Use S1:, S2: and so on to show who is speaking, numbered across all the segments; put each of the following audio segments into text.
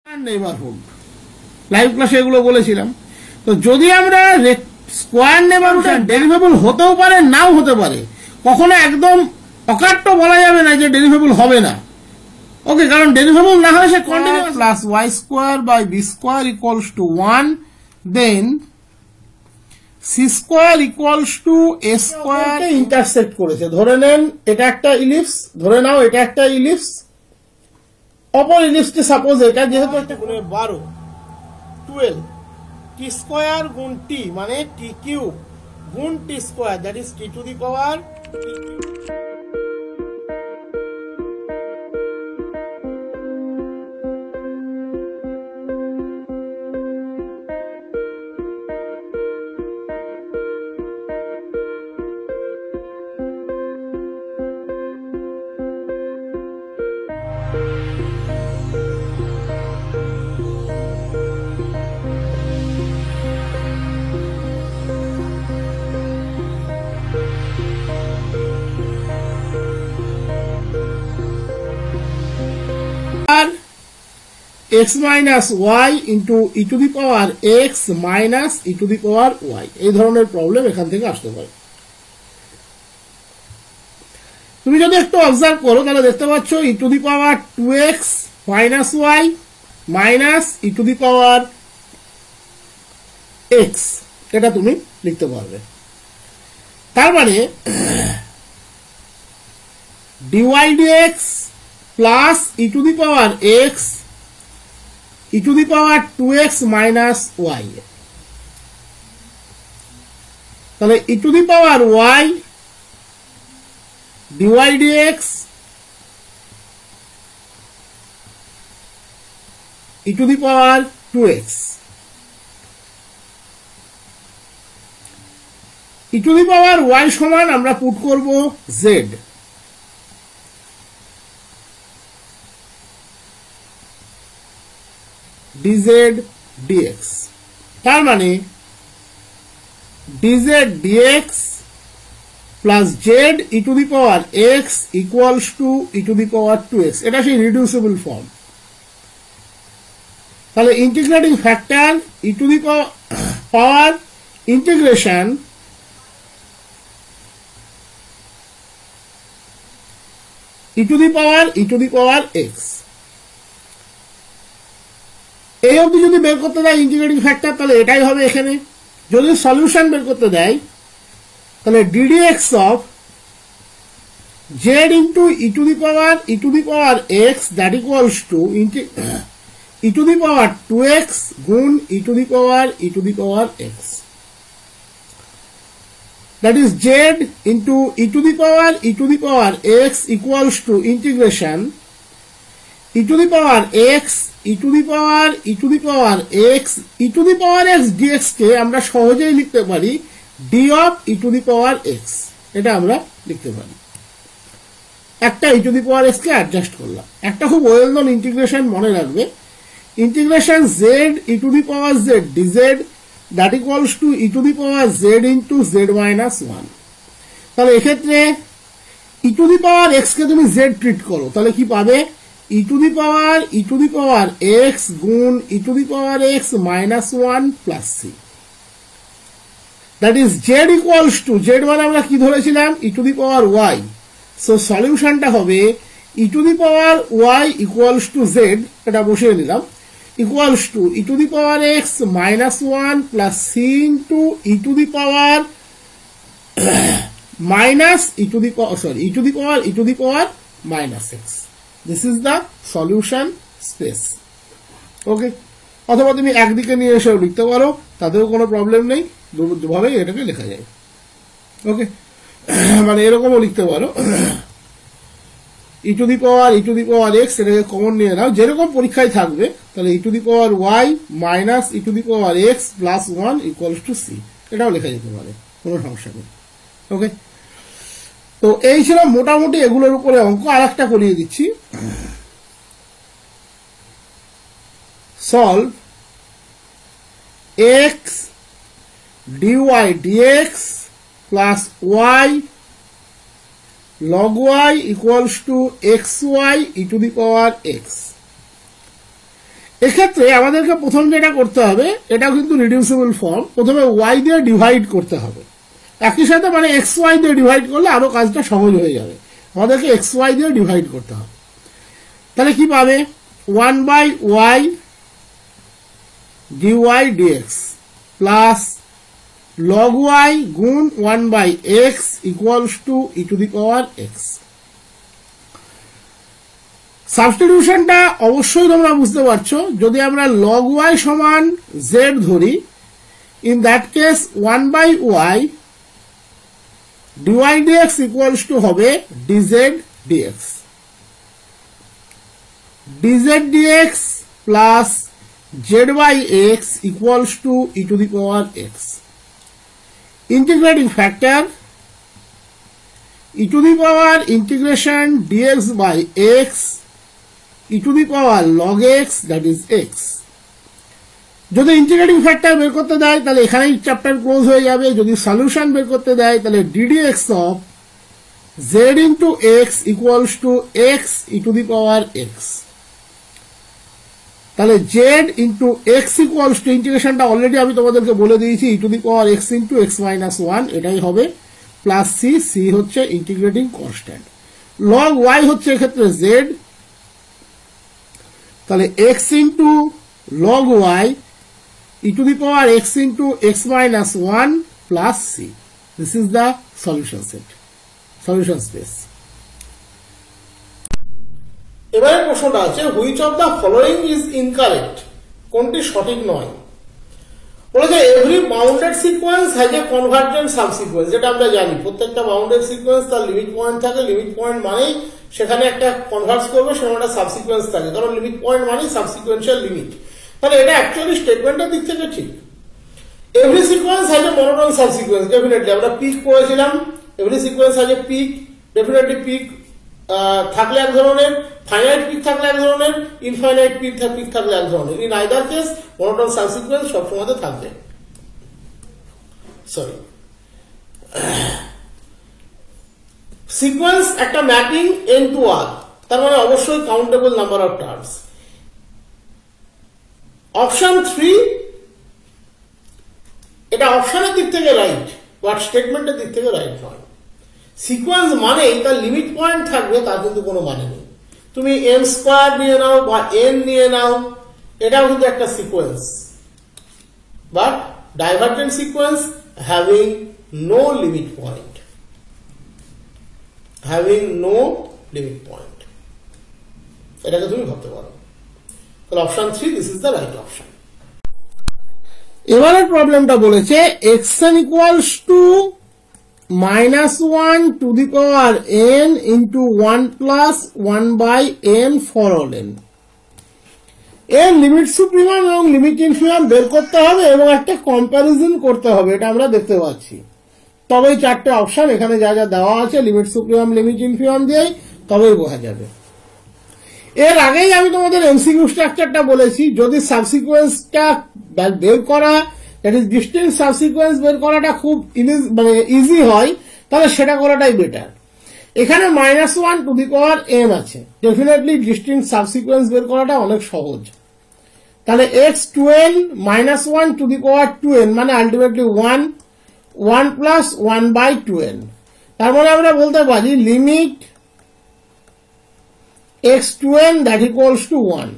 S1: Neighbourhood live ক্লাসে এগুলো বলেছিলাম। তো যদি আমরা স্কোয়ার নেইবারহুড ডেরিভেবল হতেও পারে নাও হতে পারে, কখনো একদম অকাট্য বলা যাবে না যে ডেরিভেবল হবে না। ওকে, কারণ ডেরিভেবল না হলে সে continuous plus y square by b square equals to 1, then c square equals to A square intersect করেছে। ধরে নেন এটা একটা ইলিপস, ধরে নাও এটা একটা ইলিপস, অপর ইলিপসটি সাপোজ এটা, যেহেতু একটা 12 12 টি স্কোয়ার গুণ টি মানে টি কিউব গুণ t square, that is t to the power x minus y into E to the power x minus e to the power y. এই ধরনের প্রবলেম এখান থেকে আসতে পারে। তুমি যদি একটু অবজার্ভ করো তাহলে দেখতে পাচ্ছ e to the power 2x minus y minus e to the power x, এটা তুমি লিখতে পারবে। তার মানে dy dx plus e to the power x E to the power 2x minus y, তাহলে e to the power y dy dx e to the power 2x, e to the power y সমান আমরা put করব Z, dz dx, তার মানে dz dx plus Z e to the power x equals to E to the power 2x, এটা সেই রিডিউসিবল form. তাহলে integrating factor E to the power integration e to the power x. এই অবধি যদি বের করতে দেয় ইন্টিগ্রেটিং ফ্যাক্টর, তাহলে এটাই হবে এখানে। যদি সলিউশন বের করতে দেয় তাহলে d dx of z into E to the power x that equals to E to the power 2x গুণ e to the power x, that is z into E to the power x equals to integration e to the power x E to the power x E to the power x dx কে আমরা সহজেই লিখতে পারি d of e to the power x, এটা আমরা লিখতে পারি। একটা e to the power x কে অ্যাডজাস্ট করলাম। একটা খুব ওয়েল নোন ইন্টিগ্রেশন মনে রাখবে, integration z e to the power z dz that equals to E to the power z into z minus 1। তাহলে এক্ষেত্রে ই টু দি পাওয়ার এক্স কে তুমি Z treat করো, তাহলে কি পাবে ই টু দি পাওয়ার এক্স গুণ e to the power x minus 1 plus c, that is z equals to z মানে আমরা কি ধরেছিলাম e to the power y. So সলিউশনটা হবে e to the power y equals to z, এটা বসিয়ে নিলাম, equals to E to the power x minus 1 plus c into E to the power minus e to the power minus x. This is the solution space. ওকে, অথবা তুমি একদিকে নিয়ে এসেও লিখতে পারো, তাতেও কোনো প্রবলেম নেই, দুভাবেই এটাকে লেখা যায়। ওকে, মানে এরকমও লিখতে পারো e to the power x, এটাকে কমন নিয়ে নাও, যেরকম পরীক্ষায় থাকবে। তাহলে e to the power y minus e to the power x plus 1 equals to c, এটাও লেখা যেতে পারে, কোনো সমস্যা নেই। ওকে, তো এই ছিল মোটামুটি এগুলোর উপরে অঙ্ক। আর একটা করিয়ে দিচ্ছি, solve x dy dx plus y log y equals to xy e to the power x. এক্ষেত্রে আমাদেরকে প্রথম যেটা করতে হবে, এটাও কিন্তু রিডিউসিবল ফর্ম, প্রথমে ওয়াই দিয়ে ডিভাইড করতে হবে। একই সাথে মানে এক্স ওয়াই দিয়ে ডিভাইড করলে আরো কাজটা সহজ হয়ে যাবে। আমাদেরকে এক্স ওয়াই দিয়ে ডিভাইড করতে হবে। তাহলে কি পাবে, 1/y dy dx plus log y গুণ 1/x equals to e two the power x। সাবস্টিটিউশনটা অবশ্যই তোমরা বুঝতে পারছো। যদি আমরা log y সমান z ধরি, in that case 1/y dy dx equals to হবে dz dx, dz dx plus z by x equals to e to the power x. Integrating factor e to the power integration dx by x e to the power log x, that is x. যদি integrating factor বের করতে দেয় তাহলে এখানেই chapter close হয়ে যাবে। যদি solution বের করতে দেয় তাহলে ddx of z into x equals to x e to the power x। তাহলে z into x equals to, ইন্টিগ্রেশনটা অলরেডি আমি তোমাদেরকে বলে দিয়েছি, e to the power x into x minus one, এটাই হবে, প্লাস সি, সি হচ্ছে integrating constant, log y হচ্ছে এক্ষেত্রে জেড, তাহলে x into log y e to the power x into x minus one plus c. This is the solution set, solution space. এবারে প্রশ্নটা আছে, which of the following is incorrect, কোনটি সঠিক নয়। বলেছে every bounded sequence has A convergent সাবসিকোয়েন্স, যেটা আমরা জানি প্রত্যেকটা বাউন্ডেড সিকোয়েন্স তার লিমিট পয়েন্ট থাকে, লিমিট পয়েন্ট মানেই সেখানে একটা কনভার্স করবে, সেখানে একটা সাবসিকোয়েন্স থাকে, কারণ লিমিট পয়েন্ট মানেই সাবসিকোয়েন্সিয়াল লিমিট। তাহলে এটা অ্যাকচুয়ালি স্টেটমেন্টের দিক থেকে ঠিক। Every sequence has a monotone subsequence, definitely আমরা পিক পড়েছিলাম, every sequence has a peak, definitely peak থাকলে এক ধরনের, ফাইনাইট পিক থাকলে এক ধরনের, ইনফাইনাইট পিক থাকলে এক ধরনের। ইন আইদার কেস মনোটোন সাবসিকোয়েন্স সবসময় থাকবে। সরি, সিকোয়েন্স একটা ম্যাপিং এন টু আর, তার মানে অবশ্যই countable number of terms. Option 3 এটা অপশনের দিক থেকে রাইট, বাট স্টেটমেন্টের দিক থেকে রাইট নয়। সিকোয়েন্স মানেই তার লিমিট পয়েন্ট থাকবে, তার কিন্তু কোনো মানে নেই। তুমি এম স্কোয়ার নিয়ে নাও বা এন নিয়ে নাও, এটাও কিন্তু একটা sequence, but divergent sequence having no limit point, having no limit point, এটাকে তুমি ভাবতে পারো। তাহলে option 3 this is the right option. এবারের প্রবলেমটা বলেছে xn equals to -1 to the power n into 1 plus 1 by n for all n। এর limit supremum এবং লিমিট ইনফিমাম বের করতে হবে এবং একটা কম্প্যারিজন করতে হবে, এটা আমরা দেখতে পাচ্ছি। তবেই চারটে অপশন এখানে যা যা দেওয়া আছে লিমিট সুপ্রিমাম লিমিট ইনফিমাম দিয়েই তবেই বোঝা যাবে। এর আগেই আমি তোমাদের এমসিকিউ স্ট্রাকচারটা বলেছি, যদি সাবসিকোয়েন্সটা বের করা, দ্যাট ইজ ডিস্টিংক্ট সাবসিকোয়েন্স বের করাটা খুব মানে ইজি হয়, তাহলে সেটা করাটাই বেটার। এখানে -1 টু দি পাওয়ার m আছে, ডেফিনেটলি ডিস্টিংক্ট সাবসিকোয়েন্স বের করাটা অনেক সহজ। তাহলে x2n -1 two the power 2n মানে আলটিমেটলি 1 প্লাস 1 বাই 2n। তার মানে আমরা বলতে পারি limit x2n that equals to 1,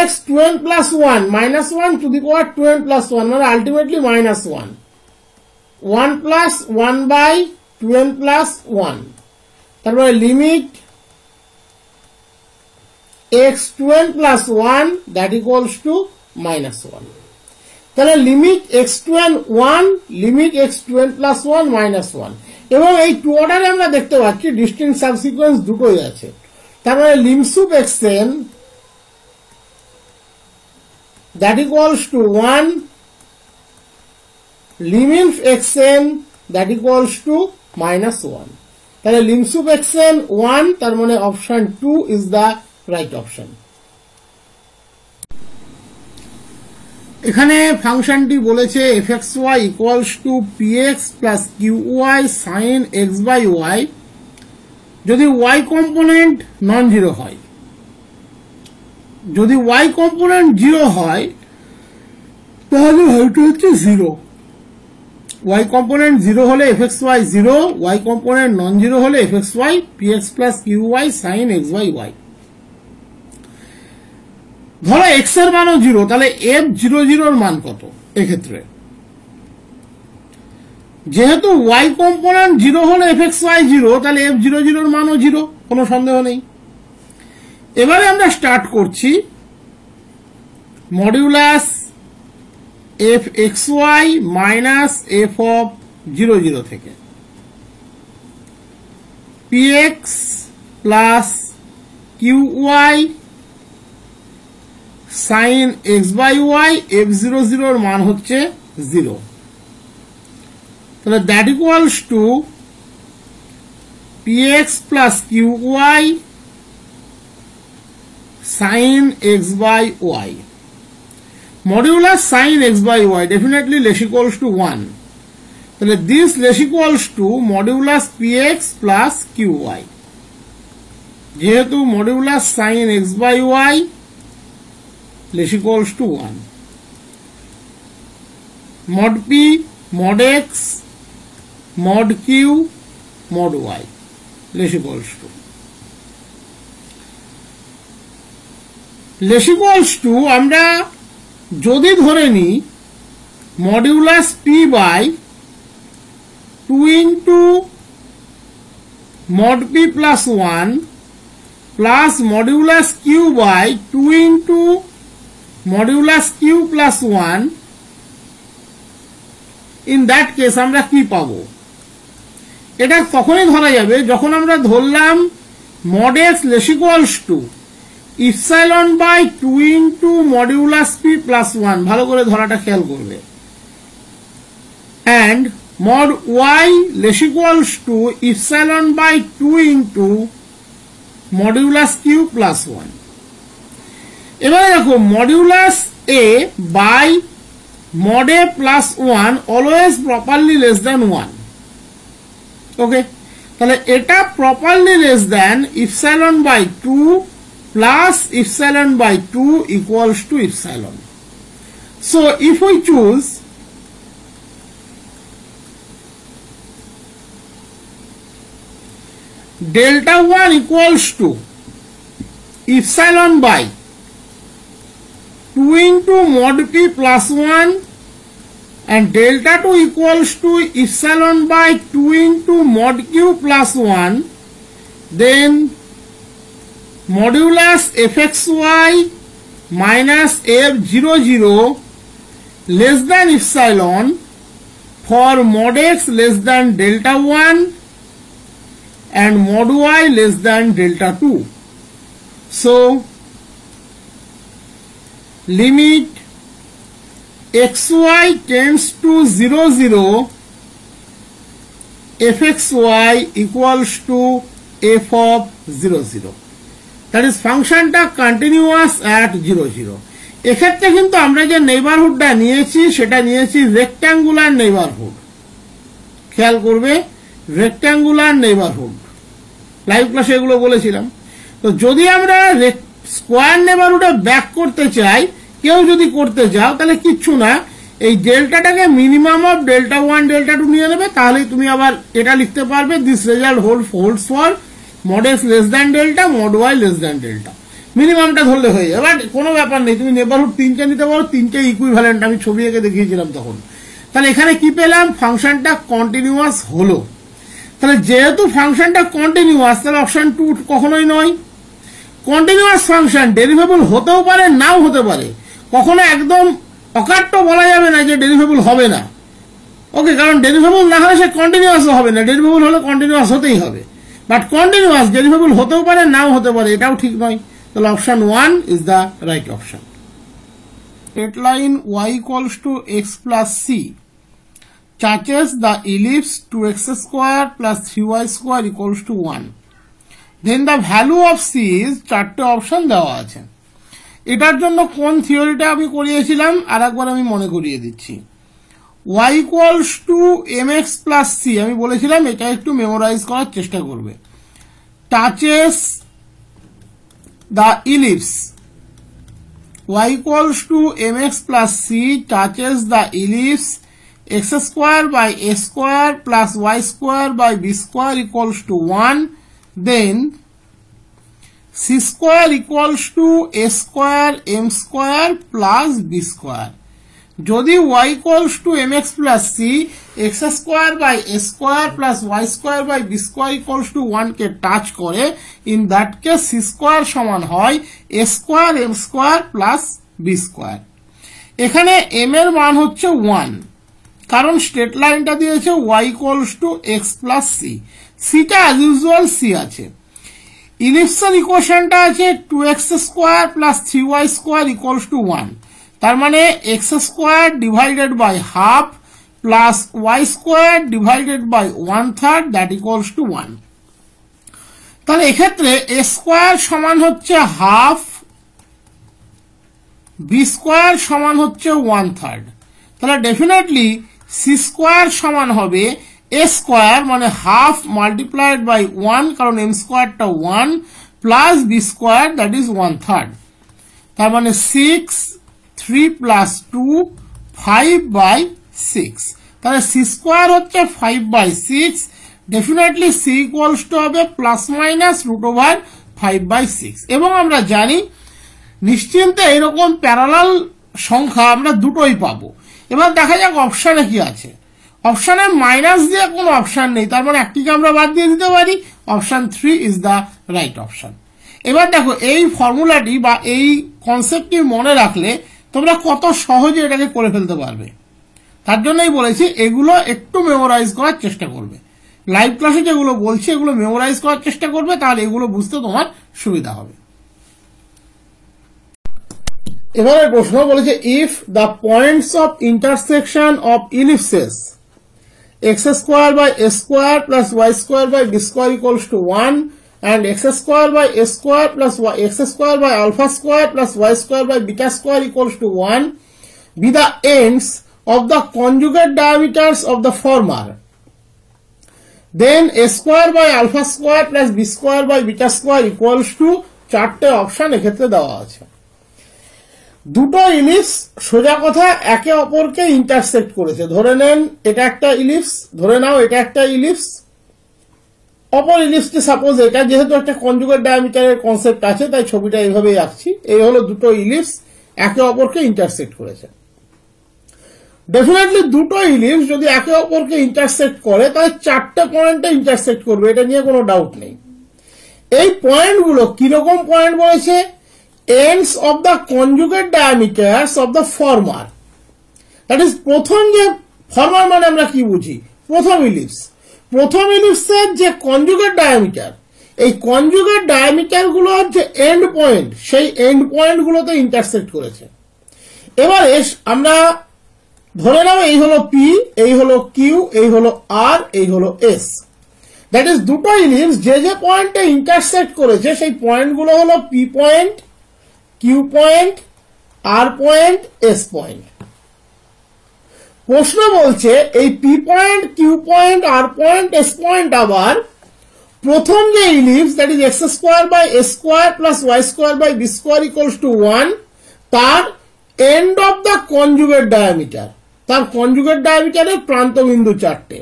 S1: x2n plus 1 -1 to the power 2n plus 1 মানে ultimately -1, 1 plus 1 by 2n plus 1, তারপরে limit x2n plus 1 that equals to -1। তাহলে limit x2n 1, limit x2n plus 1 -1, এবং এই টু অর্ডারে আমরা দেখতে পাচ্ছি ডিস্টিংক্ট সাবসিকোয়েন্স দুটোই আছে। তার মানে লিমসুপ xn that equals to 1, limit xn that equals to -1। তাহলে লিমসুপ xn 1, তার মানে option 2 is the right option। এখানে ফাংশনটি বলেছে fxy equals to px plus qy sin x by y যদি y কম্পোনেন্ট নন জিরো হয়। যদি y কম্পোনেন্ট 0 হয় তাহলে ভ্যালুটা হচ্ছে 0। y কম্পোনেন্ট 0 হলে fxy 0, y কম্পোনেন্ট নন 0 হলে fxy px plus qy sin xy y। ধরো x এর মানও 0, তাহলে f00 এর মান কত এক্ষেত্রে? যেহেতু y কম্পোনেন্ট 0 হলে fxy 0, তাহলে f00 এর মানও 0, কোনো সন্দেহ নেই। এবারে আমরা স্টার্ট করছি modulus fxy minus f of 00 থেকে, px plus qy sin x by y, f00 এর মান হচ্ছে 0। তাহলে that equals to px plus qy sin x by y। Modulus sin x by y definitely less equals to 1. তাহলে this less equals to modulus px plus qy। যেহেতু modulus sin x by y less equals to 1, mod p, mod x, mod q, mod y less equals to আমরা যদি ধরে নিই modulus p by 2 into mod p plus 1 plus modulus q by 2 into modulus q plus 1, in that case আমরা কি পাবো? এটা তখনই ধরা যাবে যখন আমরা ধরলাম mod x less equals to epsilon by 2 into modulus p plus 1, ভালো করে ধরাটা খেয়াল করবে, and mod y less equals to epsilon by 2 into modulus q plus 1। এবারে দেখো modulus a by mod a plus 1 always properly less than 1। Okay, তাহলে এটা properly less than epsilon by 2 plus epsilon by 2 equals to epsilon. So if we choose delta 1 equals to epsilon by 2 into mod p plus 1 and delta 2 equals to epsilon by 2 into mod q plus 1, then modulus fxy minus f00 less than epsilon for mod x less than delta 1 and mod y less than delta 2. So limit xy tends to 0 fxy equals to f of 0। that is ফাংশনটা continuous at 0 এক্ষেত্রে কিন্তু আমরা যে নেইবারহুডটা নিয়েছি সেটা নিয়েছি rectangular neighbourhood. খেয়াল করবে, রেক্ট্যাঙ্গুলার নেইবারহুড, লাইভ ক্লাসে এগুলো বলেছিলাম। তো যদি আমরা স্কোয়ার নেইবারহুডে ব্যাক করতে চাই, কেউ যদি করতে চাও, তাহলে কিচ্ছু না, এই ডেল্টাটাকে মিনিমাম অফ ডেল্টা 1 ডেল্টা 2 নিয়ে নেবে, তাহলেই তুমি আবার এটা লিখতে পারবে this result holds for mod x less than delta, mod y less than delta। মিনিমামটা ধরলে হয়ে যাবে, বাট কোনো ব্যাপার নেই, তুমি নেবারহুড 3টে নিতে পারো, 3টে ইকুইভ্যালেন্ট, আমি ছবি এঁকে দেখিয়েছিলাম তখন। তাহলে এখানে কি পেলাম? ফাংশনটা কন্টিনিউয়াস হলো। তাহলে যেহেতু ফাংশনটা কন্টিনিউয়াস, তাহলে অপশন 2 কখনোই নয়। কন্টিনিউয়াস ফাংশন ডেরিভেবল হতেও পারে, নাও হতে পারে, কখনো একদম অকাট্য বলা যাবে না যে ডেরিভেবল হবে না। ওকে, কারণ ডেরিভেবল না হলে সে কন্টিনিউয়াসও হবে না, ডেরিভেবল হলে কন্টিনিউয়াস হতেই হবে। বাট কন্টিনিউয়াস ডেরিভেবল হতেও পারে, নাও হতে পারে, এটাও ঠিক নয়। তাহলে option 1 is the right option. Straight line y equals to x plus c touches the ellipse 2x square plus 3y square equals to 1. Then the value of c is, চারটে option দেওয়া আছে। এটার জন্য কোন থিওরিটা আমি করিয়েছিলাম আর একবার আমি মনে করিয়ে দিচ্ছি। y equals to mx plus c, আমি বলেছিলাম এটা একটু মেমোরাইজ করার চেষ্টা করবে। Touches the ellipse y equals to mx plus c touches the ellipse x square by a square plus y square by b square equals to 1, then c square equals to a square m square plus b square. যদি y equals to mx plus c x square by a square plus y square by b square equals to 1 K touch করে, in that case c square সমান হয় a square m square plus b square. এখানে m এর মান হচ্ছে 1, কারণ straight লাইনটা দিয়েছে y equals to x plus c, c টা as usual c আছে। ইলিপসের ইকুয়েশনটা আছে 2x square plus 3y square equals to 1, তার মানে x square divided by half plus y square divided by 1/3 that equals to 1। তাহলে এক্ষেত্রে a স্কয়ার সমান হচ্ছে হাফ, b স্কয়ার সমান হচ্ছে 1/3, তাহলে ডেফিনেটলি c স্কয়ার সমান হবে a স্কয়ার মানে হাফ মাল্টিপ্লাইড বাই 1, কারণ m স্কয়ারটা 1 plus b square that is 1/3, তার মানে 6, 3 প্লাস 2 5/6, তাহলে c স্কয়ার হচ্ছে 5/6, ডেফিনেটলি c ইকুয়ালস টু হবে প্লাস মাইনাস √5/6। এবং আমরা জানি নিশ্চিন্তে এরকম প্যারালাল সংখ্যা আমরা দুটোই পাবো। এবার দেখা যাক অপশানে কি আছে। অপশানে মাইনাস দিয়ে কোনো অপশান নেই, তার মানে একটিকে আমরা বাদ দিয়ে দিতে পারি। Option 3 is the right option. এবার দেখো এই ফর্মুলাটি বা এই কনসেপ্টটি মনে রাখলে তোমরা কত সহজে এটাকে করে ফেলতে পারবে। তার জন্যই বলেছি এগুলো একটু মেমোরাইজ করার চেষ্টা করবে। লাইভ ক্লাসে যেগুলো বলছি এগুলো মেমোরাইজ করার চেষ্টা করবে, তাহলে এগুলো বুঝতে তোমার সুবিধা হবে। এবারে প্রশ্ন বলেছে if the points of intersection of ellipses x square by a square plus y square by b square equals to 1 and x square by a square plus x square by alpha square plus y square by beta square equals to 1 be the ends of the conjugate diameters of the former, then a square by alpha square plus b square by beta square equals to চারটে option এক্ষেত্রে দেওয়া আছে। দুটো ellipse সোজা কথা একে অপরকে intersect করেছে। ধরে নেন এটা একটা ইলিপস, ধরে নাও এটা একটা ইলিপস, অপর ইলিপসটি সাপোজ এটা, যেহেতু একটা কনজুগেট ডায়ামিটারের কনসেপ্ট আছে তাই ছবিটা এইভাবেই আঁকছি। এই হলো দুটো ইলিপস একে অপরকে ইন্টারসেক্ট করেছে। ডেফিনেটলি দুটো ইলিপস যদি একে অপরকে ইন্টারসেক্ট করে তাহলে চারটে পয়েন্টে ইন্টারসেক্ট করবে, এটা নিয়ে কোনো ডাউট নেই। এই পয়েন্টগুলো কিরকম পয়েন্ট বলেছে? ends of the conjugate diameters of the former, that is প্রথম যে ফর্মার মানে আমরা কি বুঝি, প্রথম ইলিপসের যে কনজুগেট ডায়ামিটার, এই কনজুগেট ডায়ামিটার গুলোর যে এন্ড পয়েন্ট, সেই এন্ড পয়েন্ট গুলোতে ইন্টারসেক্ট করেছে। এবারে আমরা ধরে নাও এই হলো পি, এই হলো কিউ, এই হলো আর, এই হলো এস, দ্যাট ইজ দুটো ইলিপস যে যে পয়েন্টে ইন্টারসেক্ট করেছে সেই পয়েন্ট গুলো হলো P point, Q point, R point, S point. প্রশ্ন বলছে এই P point, Q point, R point, S point আবার প্রথম যে ellipse that is x square by a square plus y square by b square equals to 1, তার end of the conjugate diameter, তার conjugate ডায়ামিটারের প্রান্তবিন্দু চারটে।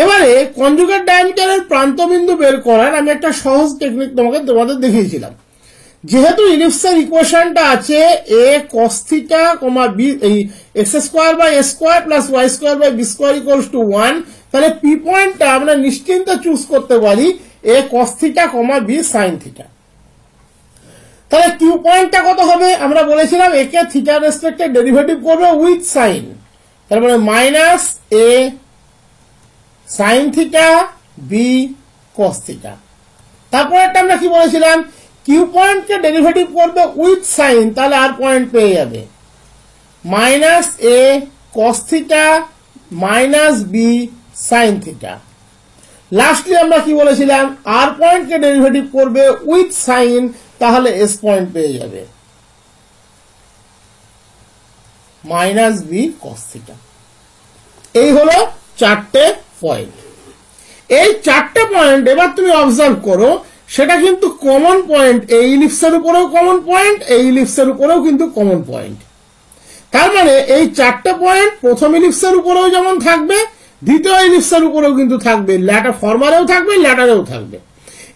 S1: এবারে কনজুগেট ডায়ামিটারের প্রান্তবিন্দু বের করার আমি একটা সহজ টেকনিক তোমাদের দেখিয়েছিলাম। যেহেতু ইলিপসের ইকুয়েশনটা আছে a cos থিটা, b এই x square by a square plus y square by b square equals to 1, তাহলে p পয়েন্টটা আমরা নিশ্চিন্তে চুজ করতে পারি a cos theta, b sin theta. তাহলে q পয়েন্টটা কত হবে? আমরা বলেছিলাম a কে থিটার রেসপেক্টে ডেরিভেটিভ করবে উইথ সাইন, তার মানে minus a sin theta b cos theta. তারপর একটা আমরা কি বলেছিলাম, কিউ পয়েন্টকে ডেরিভেটিভ করবে উইথ সাইন, তাহলে আর পয়েন্ট পেয়ে যাবে minus a cos theta minus b sine theta. Lastly আমরা কি বলেছিলাম, আর পয়েন্টকে ডেরিভেটিভ করবে উইথ সাইন, তাহলে এস পয়েন্ট পেয়ে যাবে মাইনাস বি কস থিটা। এই হলো চারটে পয়েন্ট। এই চারটে পয়েন্ট এবার তুমি অবজার্ভ করো, সেটা কিন্তু কমন পয়েন্ট, এই ইলিপসের উপরেও কমন পয়েন্ট, এই ইলিপসের উপরেও কিন্তু কমন পয়েন্ট। তার মানে এই চারটে পয়েন্ট প্রথম ইলিপসের উপরেও যেমন থাকবে, দ্বিতীয় ইলিপসের উপরেও কিন্তু থাকবে, ফরমারেও থাকবে, ল্যাটারেও থাকবে।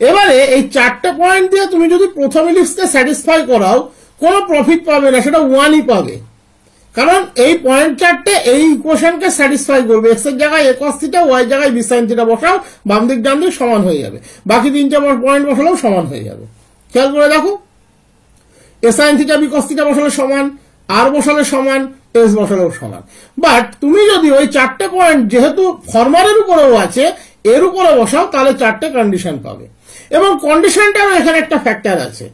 S1: এবারে এই চারটে পয়েন্ট দিয়ে তুমি যদি প্রথম ইলিপসকে স্যাটিসফাই করাও, কোনো প্রফিট পাবে না, সেটা 1ই পাবে, কারণ এই পয়েন্ট চারটে এই ইকুয়েশনকে স্যাটিসফাই করবে। এক্স এর জায়গায় a cos থিটা, ওয়াই জায়গায় b sin থিটা বসাও, বাম দিক ডান দিক সমান হয়ে যাবে, বাকি তিনটে পয়েন্ট বসালেও সমান হয়ে যাবে। খেয়াল করে দেখো, a sin theta b cos theta বসালে সমান, আর বসালে সমান, এস বসালেও সমান। বাট তুমি যদি ওই চারটে পয়েন্ট যেহেতু ফরমারের উপরেও আছে এর উপরে বসাও, তাহলে চারটে কন্ডিশন পাবে। এবং কন্ডিশনটারও এখানে একটা ফ্যাক্টর আছে,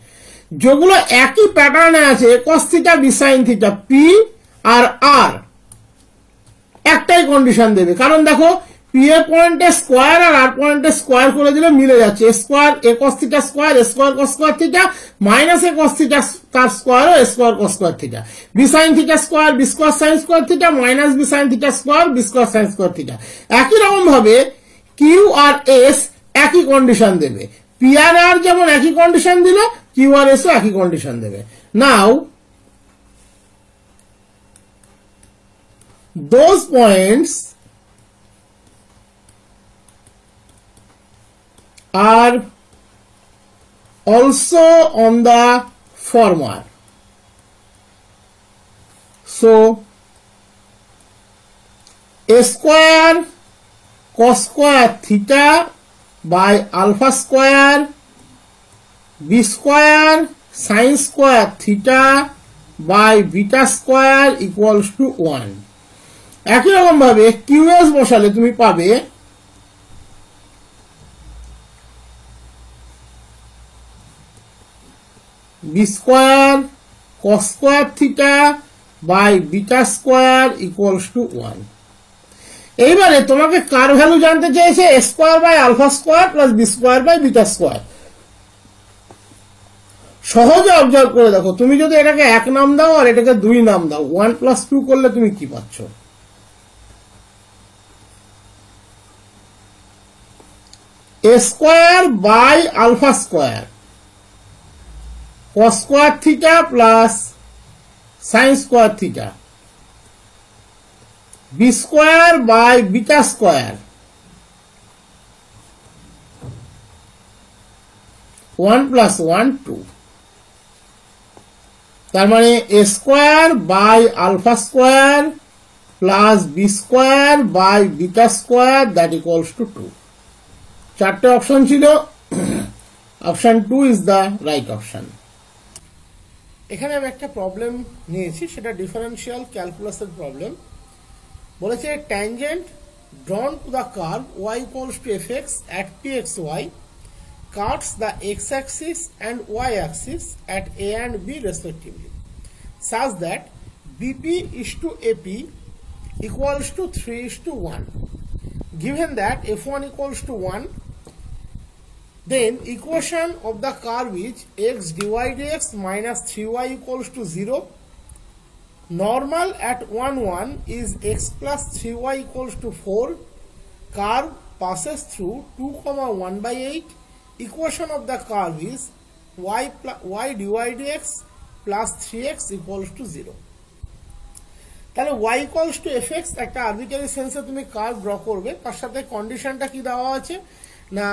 S1: যেগুলো একই প্যাটার্নে আছে, a cos theta b sin theta, p আর আর একটাই কন্ডিশন দেবে। কারণ দেখো, পি এ পয়েন্টে স্কোয়ার আর আর পয়েন্টে স্কোয়ার করে দিলে মিলে যাচ্ছে, square a cos theta square, a square cos square theta, minus a cos theta তার স্কোয়ার ও a square cos square theta, b sine theta square, b square sine square theta, minus b sine theta square, b square sine square theta. একই রকম ভাবে Q R S একই condition দেবে, P আর R যেমন একই condition দিল, Q R S ও একই কন্ডিশন দেবে। নাও those points are also on the formar. So a square cos square theta by alpha square b square sin square theta by beta square equals to 1. একই রকম ভাবে QS বসালে তুমি পাবে b square cos square theta by beta square equals to 1। এইবারে তোমাকে কার value জানতে চেয়েছে, a square by alpha square plus b square by beta square. সহজে অবজার্ভ করে দেখো, তুমি যদি এটাকে 1 নাম দাও আর এটাকে 2 নাম দাও, 1 প্লাস 2 করলে তুমি কি পাচ্ছ? a square by alpha square cos square theta plus sin square theta, b square by beta square, 1 plus 1 2। তার মানে a square by alpha square plus b square by beta square that equals to 2। চারটে option ছিল, option 2 is the right option. এখানে আমি একটা problem নিয়েছি, সেটা differential ক্যালকুলাসের problem. বলেছে tangent drawn to the curve y equals to fx at pxy cuts the x-axis and y-axis at a and b respectively, such that bp is to ap equals to 3:1. Given that f1 equals to 1, then equation of the curve is x dy dx minus 3y equals to 0. Normal at 1 1 is x plus 3y equals to 4. Curve passes through 2 1 by 8. Equation of the curve is y dy dx plus 3x equals to 0. তাহলে y equals to fx একটা arbitrary সেন্সে তুমি curve draw করবে, তার সাথে কন্ডিশনটা কি দেওয়া আছে না,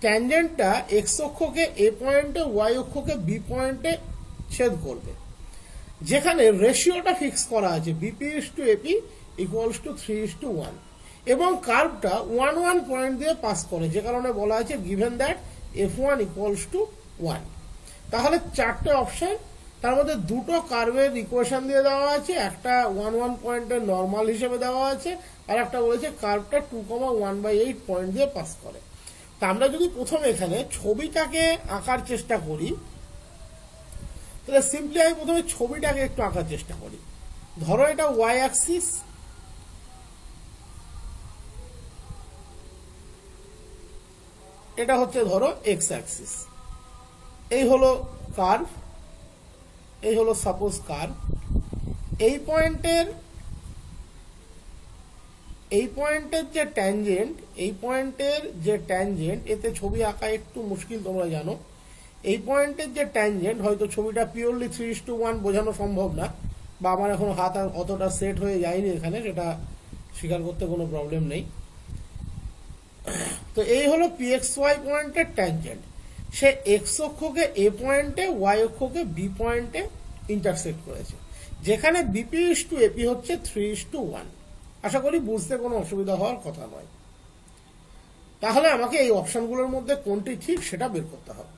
S1: ট্যানজেন্টটা এক্স অক্ষকে এ পয়েন্টে, ওয়াই অক্ষকে বি পয়েন্টে ছেদ করবে, যেখানে রেশিওটা ফিক্স করা আছে BP is to AP equals to 3:1, এবং কার্ভটা 1 1 পয়েন্ট দিয়ে পাস করে, যে কারণে বলা আছে given that f1 equals to 1। তাহলে চারটে অপশন, তার মধ্যে দুটো কার্ভের ইকুয়েশন দিয়ে দেওয়া আছে, একটা 1 1 পয়েন্টের নর্মাল হিসেবে দেওয়া আছে, আর একটা বলেছে কার্ভটা 2 1 by 8 পয়েন্ট দিয়ে পাস করে। তা আমরা যদি প্রথমে এখানে ছবিটাকে আঁকার চেষ্টা করি, তাহলে সিম্পলি আমি প্রথমে ছবিটাকে একটু আঁকার চেষ্টা করি। ধরো এটা ওয়াই অ্যাক্সিস, এটা হচ্ছে ধরো এক্স অ্যাক্সিস, এই হলো কার্ভ, এই হলো সাপোজ কার্ভ। এই পয়েন্টের যে ট্যানজেন্ট, এই পয়েন্টের যে ট্যানজেন্ট, এতে ছবি আঁকা একটু মুশকিল তোমরা জানো, এই পয়েন্টের যে ট্যানজেন্ট, হয়তো ছবিটা পিওরলি 3:1 বোঝানো সম্ভব না, বা আমার এখন হাত অতটা সেট হয়ে যায়নি এখানে, সেটা স্বীকার করতে কোনো প্রবলেম নেই। তো এই হলো PXY পয়েন্টের ট্যানজেন্ট। সে এক্স অক্ষকে এ পয়েন্টে, ওয়াই অক্ষকে বি পয়েন্টে ইন্টারসেক্ট করেছে, যেখানে বিপি ইস টু এপি হচ্ছে 3:1। আশা করি বুঝতে কোনো অসুবিধা হওয়ার কথা নয়। তাহলে আমাকে এই অপশনগুলোর মধ্যে কোনটি ঠিক সেটা বের করতে হবে।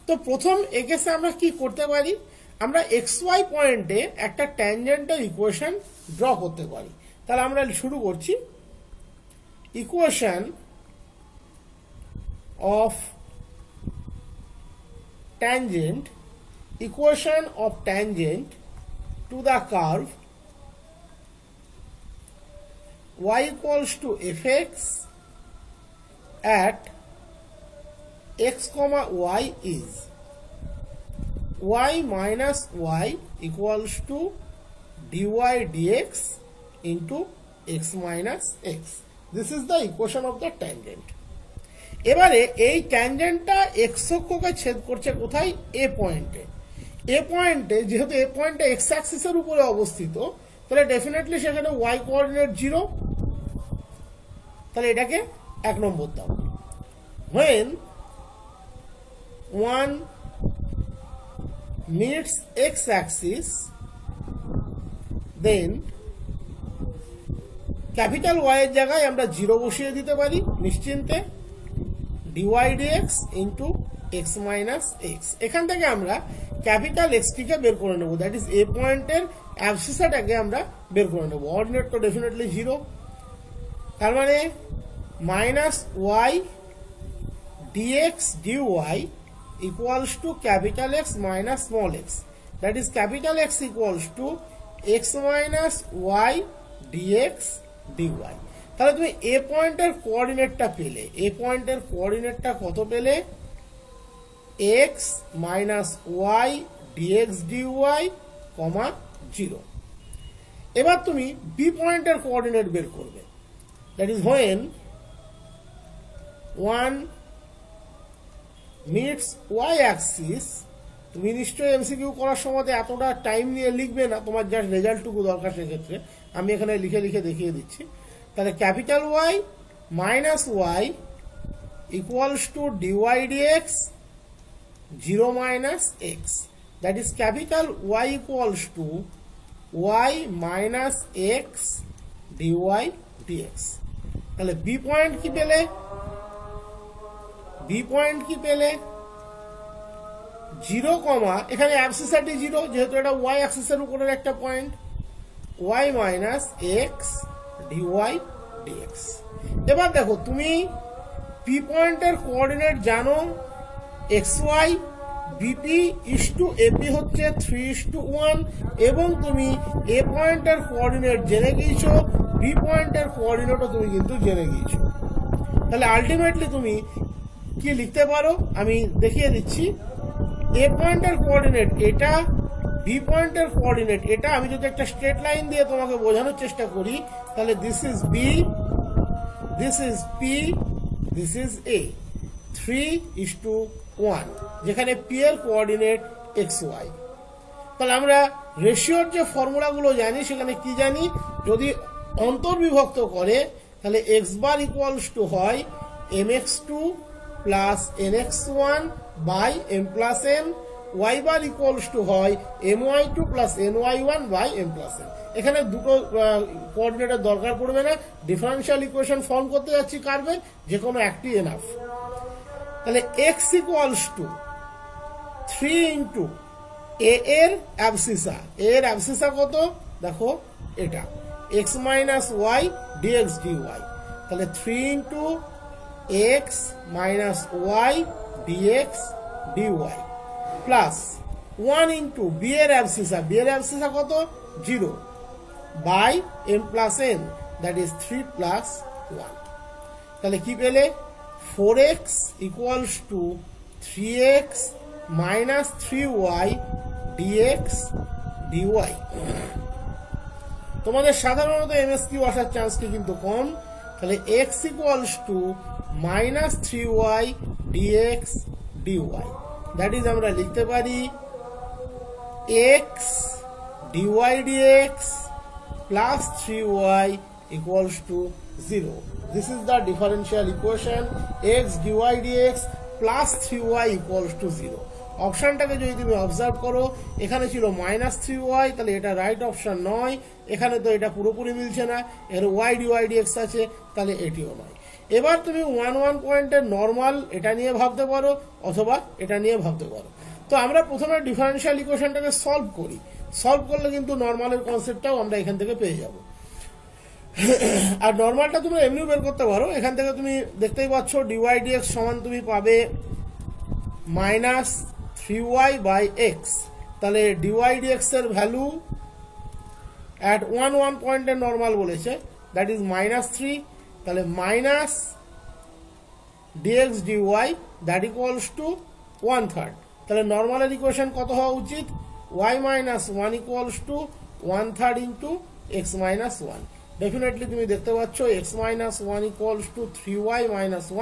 S1: তো প্রথম একেসে আমরা কি করতে পারি, আমরা XY পয়েন্টে একটা ট্যানজেন্টাল ইকুয়েশন ড্র করতে পারি। তাহলে আমরা শুরু করছি। Equation of tangent to the curve y equals to fx at x comma y is y minus y equals to dy dx into x minus x. This is the equation of the tangent. এবারে এই ট্যানজেন্টটা x অক্ষকে ছেদ করছে কোথায়, এ পয়েন্টে। এ পয়েন্টে যেহেতু এ পয়েন্টটা x অ্যাক্সিসের উপরে অবস্থিত, তাহলে ডেফিনেটলি সেখানে ওয়াই কোঅর্ডিনেট 0, তাহলে এটাকে 1 নম্বর দাও। when 1 meets x axis then capital Y এর জায়গায় আমরা 0 বসিয়ে দিতে পারি নিশ্চিন্তে, dy dx into x minus x। এখান থেকে আমরা ক্যাপিটাল x টিকে বের করে নেব, দ্যাট ইজ এ পয়েন্টের অ্যাবসিসাটাকে আমরা বের করে নেব। অর্ডিনেট তো ডেফিনেটলি 0, তার মানে minus y dx dy equals to capital X minus small x, that is capital X equals to x minus y dx dy। তাহলে তুমি এ পয়েন্টের কোঅর্ডিনেটটা পেলে, এ পয়েন্টের কোঅর্ডিনেটটা কত পেলে, x minus y dx dy, 0। এবার তুমি বি পয়েন্টের কোঅর্ডিনেট বের করবে, that is when 1 meets y axis। তুমি নিশ্চয়ই এমসিকিউ করার সময় এতটা টাইম নিয়ে লিখবে না, তোমার জাস্ট রেজাল্টটুকু দরকার, সেক্ষেত্রে আমি এখানে লিখে লিখে দেখিয়ে দিচ্ছি। তাহলে capital Y minus y equals to dy dx 0 minus x, that is capital Y equals to y minus x dy dx. তাহলে বি পয়েন্ট কি পেলে, বি পয়েন্ট কি পেলে 0, এখানে অ্যাবসিসাটি 0, যেহেতু এটা ওয়াই অ্যাক্সিসের উপরের একটা point, y minus x dy dx. এবার দেখো তুমি পি পয়েন্টের কোঅর্ডিনেট জানো, x y, BP is to AP হচ্ছে 3:1, এবং তুমি এ পয়েন্টের কোঅর্ডিনেট জেনে গিয়েছো, বি পয়েন্টের কোঅর্ডিনেটও তুমি কিন্তু জেনে গিয়েছো। তাহলে আলটিমেটলি তুমি কি লিখতে পারো আমি দেখিয়ে দিচ্ছি। এ পয়েন্টের কোঅর্ডিনেট এটা, বি পয়েন্টের কোঅর্ডিনেট এটা। আমি যদি একটা স্ট্রেট লাইন দিয়ে তোমাকে বোঝানোর চেষ্টা করি, তাহলে this is B, this is P, this is A, 3:1, যেখানে পি এর কোঅর্ডিনেট এক্স ওয়াই। তাহলে আমরা রেশিওর যে ফর্মুলাগুলো জানি, সেখানে কি জানি, যদি অন্তর্বিভক্ত করে তাহলে এক্স বার ইকুয়ালস টু হয় mx2 plus nx1 by m plus n, y bar equals to হয় my2 plus ny1 by m plus n। এখানে দুটো কোঅর্ডিনেটের দরকার পড়বে না, ডিফারেন্সিয়াল ইকুয়েশন ফর্ম করতে যাচ্ছি কার্ভের, যে কোনো একটি এনাফ। তাহলে x equals to 3 into A এর অ্যাবসিসা, এর অ্যাবসিসা কত দেখো এটা, x minus y dx dy. তাহলে 3 into x minus y dx dy plus 1 into B এর অ্যাবসিসা, বি এর অ্যাবসিসা কত 0, by m plus n, that is 3 plus 1। তাহলে কি পেলে, 4x equals to 3x minus 3y dx dy. তোমাদের সাধারণত এমএসকিউ আসার চান্স কি কিন্তু কম, তাহলে x equals to minus 3y dx dy, that is আমরা লিখতে পারি x dy dx plus 3y equals to 0. This is the differential equation x dy dx plus 3y equals to 0. অপশনটাকে যদি তুমি অবজার্ভ করো, এখানে ছিল -3y, তাহলে এটা রাইট অপশন নয়। এখানে তো এটা পুরোপুরি মিলছে না, এর y dy dx আছে, তাহলে এটিও নয়। এবার তুমি 1 পয়েন্টের নর্মাল এটা নিয়ে ভাবতে পারো অথবা এটা নিয়ে ভাবতে পারো। তো আমরা প্রথমে ডিফারেনশিয়াল ইকুয়েশনটাকে সলভ করি। সলভ করলে কিন্তু নর্মালের কনসেপ্টটাও আমরা এখান থেকে পেয়ে যাব। আর নর্মালটা তুমি এমনিও বের করতে পারো। এখান থেকে তুমি দেখতেই পাচ্ছ dy dx সমান তুমি পাবে -3y/x। তাহলে dy dx এর ভ্যালু অ্যাট 1 পয়েন্টের নর্মাল বলেছে, দ্যাট ইজ -3। তাহলে minus dx dy that equals two 1/3। তাহলে নর্মালের ইকুয়েশন কত হওয়া উচিত? y - 1 equals two 1/3 into x - 1। Definitely তুমি দেখতে পাচ্ছ x - 1 ইকুয়ালস টু 3y -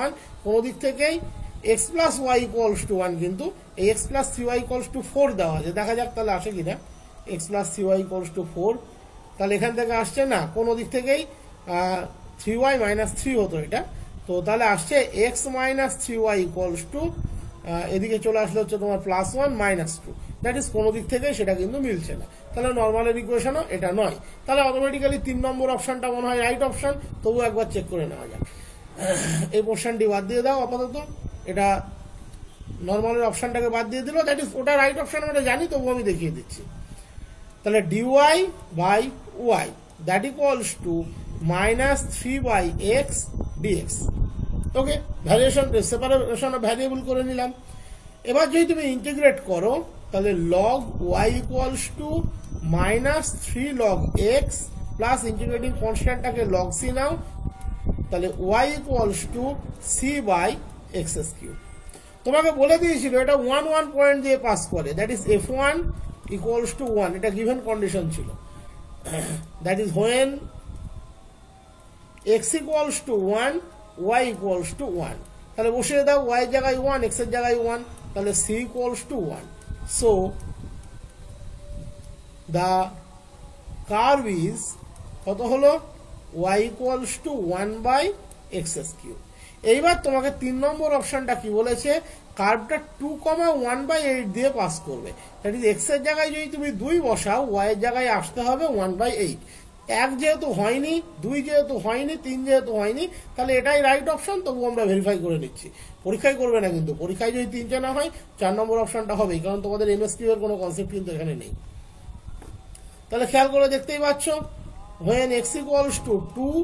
S1: 1, কোনো দিক থেকেই x plus y equals to 1, কিন্তু এই x plus 3y equals to 4 দেওয়া আছে। দেখা যাক তাহলে আসে কিনা x plus 3y equals to 4। তাহলে এখান থেকে আসছে না, কোনো দিক থেকেই 3y - 3 হতো এটা, তো তাহলে আসছে x - 3y ইকুয়ালস টু, এদিকে চলে আসলে হচ্ছে তোমার +1 - 2, দ্যাট ইজ কোনো দিক থেকে সেটা কিন্তু মিলছে না। তাহলে নর্মালের ইকুয়েশনও এটা নয়। তাহলে অটোমেটিক্যালি 3 নম্বর অপশনটা মনে হয় রাইট অপশন। তবু একবার চেক করে নেওয়া যাক। এই পোর্শনটি বাদ দিয়ে দাও আপাতত, এটা নর্মালের অপশনটাকে বাদ দিয়ে দিল, দ্যাট ইজ ওটা রাইট অপশন আমরা জানি, তবু আমি দেখিয়ে দিচ্ছি। তাহলে dy by y that equals to -3/x dx। Okay, variation separation of variable করে নিলাম। এবার যদি তুমি ইন্টিগ্রেট করো, তাহলে log y equals to -3 log x plus integrating কনস্ট্যান্টটাকে log c নাও, তাহলে y ইকুয়ালস টু c/x3। তোমাকে বলে দিয়েছিল এটা 1 পয়েন্ট দিয়ে পাস করে, that is f1 equals to 1, এটা গিভেন কন্ডিশন ছিল। That is when x equals to 1 y equals to 1। তাহলে বসিয়ে দাও y এর জায়গায় 1, x এর জায়গায় 1, তাহলে c equals to 1। So the curve is কত হলো? y equals two 1/x3। এইবার তোমাকে 3 নম্বর অপশনটা কি বলেছে? কার্ভটা 2,1/8 দিয়ে পাস করবে। দ্যাট ইজ x এর জায়গায় যদি তুমি 2 বসাও, y এর জায়গায় আসতে হবে 1/8। 1 যেহেতু হয়নি, 2 যেহেতু হয়নি, 3 যেহেতু হয়নি, তাহলে এটাই রাইট অপশন। তবু আমরা ভেরিফাই করে নিচ্ছি, পরীক্ষায় করবে না কিন্তু। পরীক্ষায় যদি 3টে না হয়, 4 নম্বর অপশনটা হবেই, কারণ তোমাদের এমএসকিউ এর কোনো কনসেপ্ট কিন্তু এখানে নেই। তাহলে খেয়াল করে দেখতেই পাচ্ছ, when x equals to 2,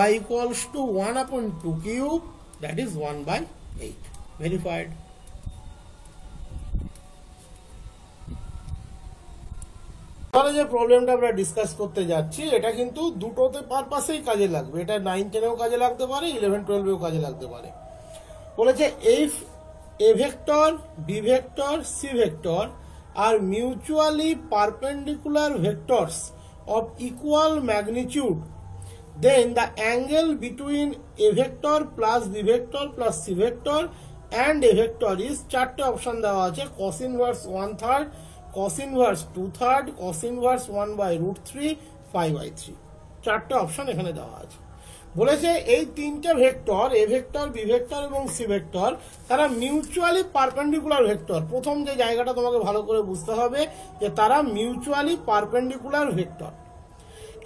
S1: y equals to 1/2 cube, that is 1/8. Verified. তাহলে যে প্রবলেমটা আমরা ডিসকাস করতে যাচ্ছি, এটা কিন্তু দুটোতে পারপাসেই কাজে লাগবে। এটা 9-10এও কাজে লাগতে পারে, 11-12এও কাজে লাগতে পারে। বলেছে if a vector, b vector, c vector are mutually perpendicular vectors of equal magnitude, then the angle between a vector plus b vector plus c vector and a vector is, 4টে অপশন দেওয়া আছে, cos inverse 1/3, cos inverse 2/3, cos inverse 1/√3, 5/3। 4টে option এখানে দেওয়া আছে। বলেছে এই 3টে vector, a vector, b vector এবং সি ভেক্টর, তারা মিউচুয়ালি পারপেন্ডিকুলার ভেক্টর। প্রথম যে জায়গাটা তোমাকে ভালো করে বুঝতে হবে যে তারা মিউচুয়ালি পারপেন্ডিকুলার ভেক্টর,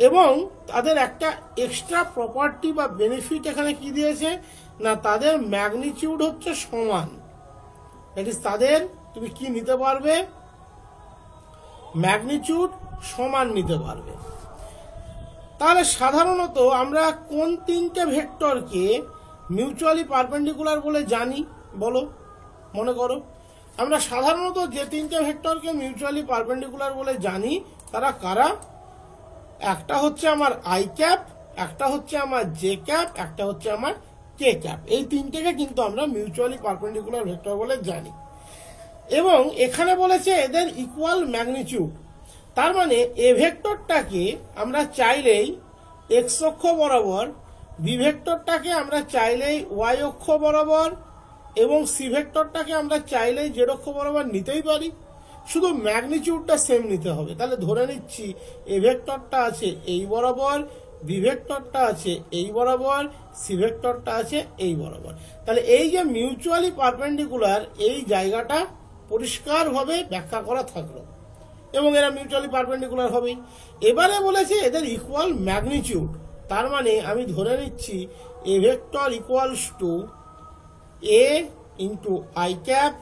S1: এবং তাদের একটা এক্সট্রা প্রপার্টি বা বেনিফিট এখানে কি দিয়েছে না, তাদের ম্যাগনিটিউড হচ্ছে সমান। দ্যাট ইজ তাদের তুমি কি নিতে পারবে? ম্যাগনিটিউড সমান নিতে পারবে। তাহলে সাধারণত আমরা কোন 3টে ভেক্টরকে মিউচুয়ালি পারপেন্ডিকুলার বলে জানি বলো? মনে করো, আমরা সাধারণত যে 3টে ভেক্টরকে মিউচুয়ালি পারপেন্ডিকুলার বলে জানি তারা কারা? একটা হচ্ছে আমার আই ক্যাপ, একটা হচ্ছে আমার জে ক্যাপ, একটা হচ্ছে আমার কে ক্যাপ। এই 3টেকে কিন্তু আমরা মিউচুয়ালি পারপেন্ডিকুলার ভেক্টর বলে জানি। এবং এখানে বলেছে এদের ইকুয়াল ম্যাগনিটিউড। তার মানে এ ভেক্টরটাকে আমরা চাইলেই এক্স অক্ষ বরাবর বি ভেক্টরটাকে আমরা চাইলেই ওয়াই অক্ষ বরাবর এবং সি ভেক্টরটাকে আমরা চাইলেই জেড অক্ষ বরাবর নিতেই পারি, শুধু ম্যাগনিটিউডটা সেম নিতে হবে। তাহলে ধরে নিচ্ছি এ ভেক্টরটা আছে এই বরাবর, বি ভেক্টরটা আছে এই বরাবর, সি ভেক্টরটা আছে এই বরাবর। তাহলে এই যে মিউচুয়ালি পারপেন্ডিকুলার, এই জায়গাটা পরিষ্কারভাবে ব্যাখ্যা করা থাকলো এবং এরা মিউচুয়ালি পারপেন্ডিকুলার হবেই। এবারে বলেছে এদের ইকুয়াল ম্যাগনিটিউড, তার মানে আমি ধরে নিচ্ছি a vector equals to a into i cap,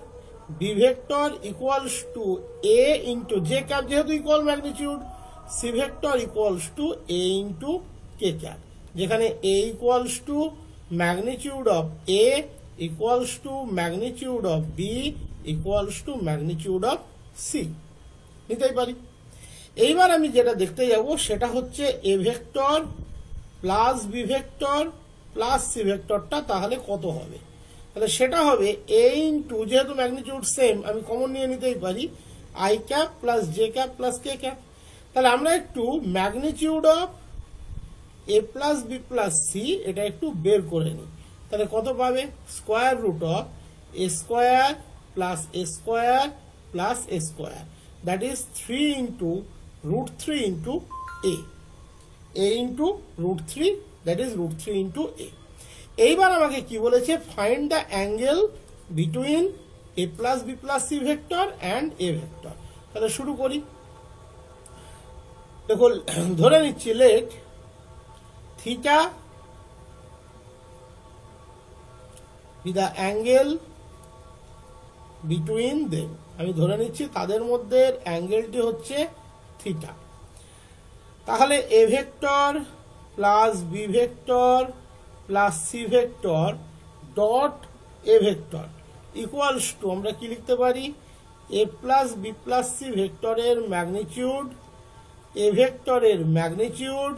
S1: b vector equals to a into j cap যেহেতু equal magnitude, c vector equals to a into k cap, যেখানে a equals to magnitude of a equals to magnitude of b equals to magnitude of c নিতেই পারি। এইবার আমি যেটা দেখতে যাব সেটা হচ্ছে a vector plus b vector plus c ভেক্টরটা তাহলে কত হবে। তাহলে সেটা হবে এ ইন্টু, যেহেতু ম্যাগনিটিউড সেম আমি কমন নিয়ে নিতেই পারি, i cap plus J cap plus K cap. তাহলে আমরা একটু magnitude of a plus b plus c এটা একটু বের করে নিই। তাহলে কত পাবে, square root of a square plus a square plus a square, that is 3 into root 3 into a, a into root 3, that is root 3 into a. এইবার আমাকে কি বলেছে, find the angle between a plus b plus c vector and a vector. তাহলে শুরু করি। দেখো ধরে নিচ্ছি let theta be the angle between them, আমি ধরে নিচ্ছি তাদের মধ্যে অ্যাঙ্গেলটি হচ্ছে থিটা। তাহলে এ vector plus b vector plus c vector dot a vector equals to, আমরা কি লিখতে পারি, a plus b plus c ভেক্টরের ম্যাগনিটিউড এ ভেক্টরের ম্যাগনিটিউড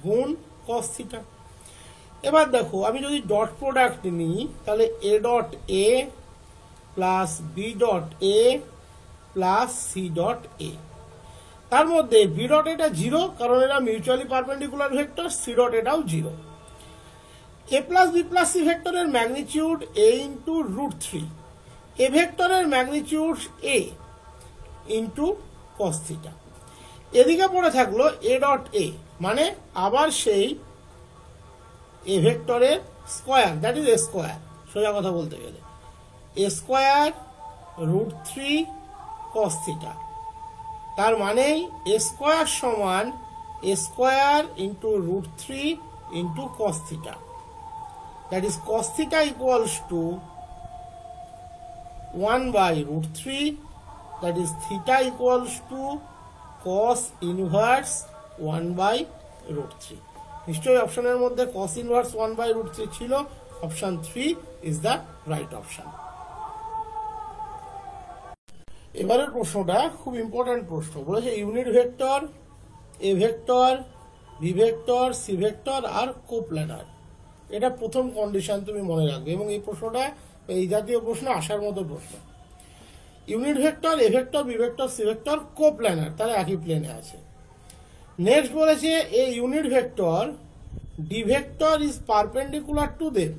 S1: গুণ কস থিটা। এবার দেখো আমি যদি ডট প্রোডাক্ট নিই তাহলে a dot a plus b dot a plus c dot a, তার মধ্যে বি ডট এটা জিরো কারণ এরা mutually perpendicular vector, c dot এটাও zero. A plus b plus c ভেক্টরের magnitude a into root 3, a ভেক্টরের magnitude a into cos theta. এদিকে পড়ে থাকলো এ ডট এ, মানে আবার সেই এ ভেক্টরের square, that is a square, সোজা কথা বলতে গেলে a square root 3 cos theta, তার মানেই এ স্কোয়ার সমান a square into root 3 into cos theta, that is cos theta equals to 1 by root 3, that is theta equals to cos inverse 1 by root 3. নিশ্চয়ই অপশনের মধ্যে cos inverse 1 by root 3 ছিল, option 3 is the right option. এবারের প্রশ্নটা খুব important প্রশ্ন, বলেছে unit vector a vector b vector c vector are coplanar, এটা প্রথম কন্ডিশন তুমি মনে রাখবে এবং এই প্রশ্নটা এই জাতীয় প্রশ্ন আসার মতো প্রশ্ন। Unit vector a vector b vector c vector coplanar, তারা একই প্লেনে আছে। নেক্সট বলেছে a unit vector d vector is perpendicular to them,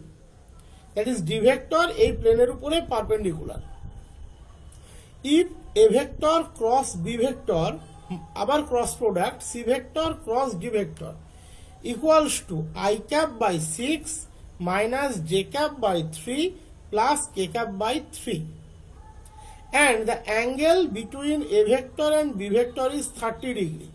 S1: that is d vector এই প্লেনের উপরে perpendicular. If a vector cross b vector, আবার cross product c vector cross d vector equals to i cap by 6 minus j cap by 3 plus k cap by 3, and the angle between a vector and b vector is 30 degree,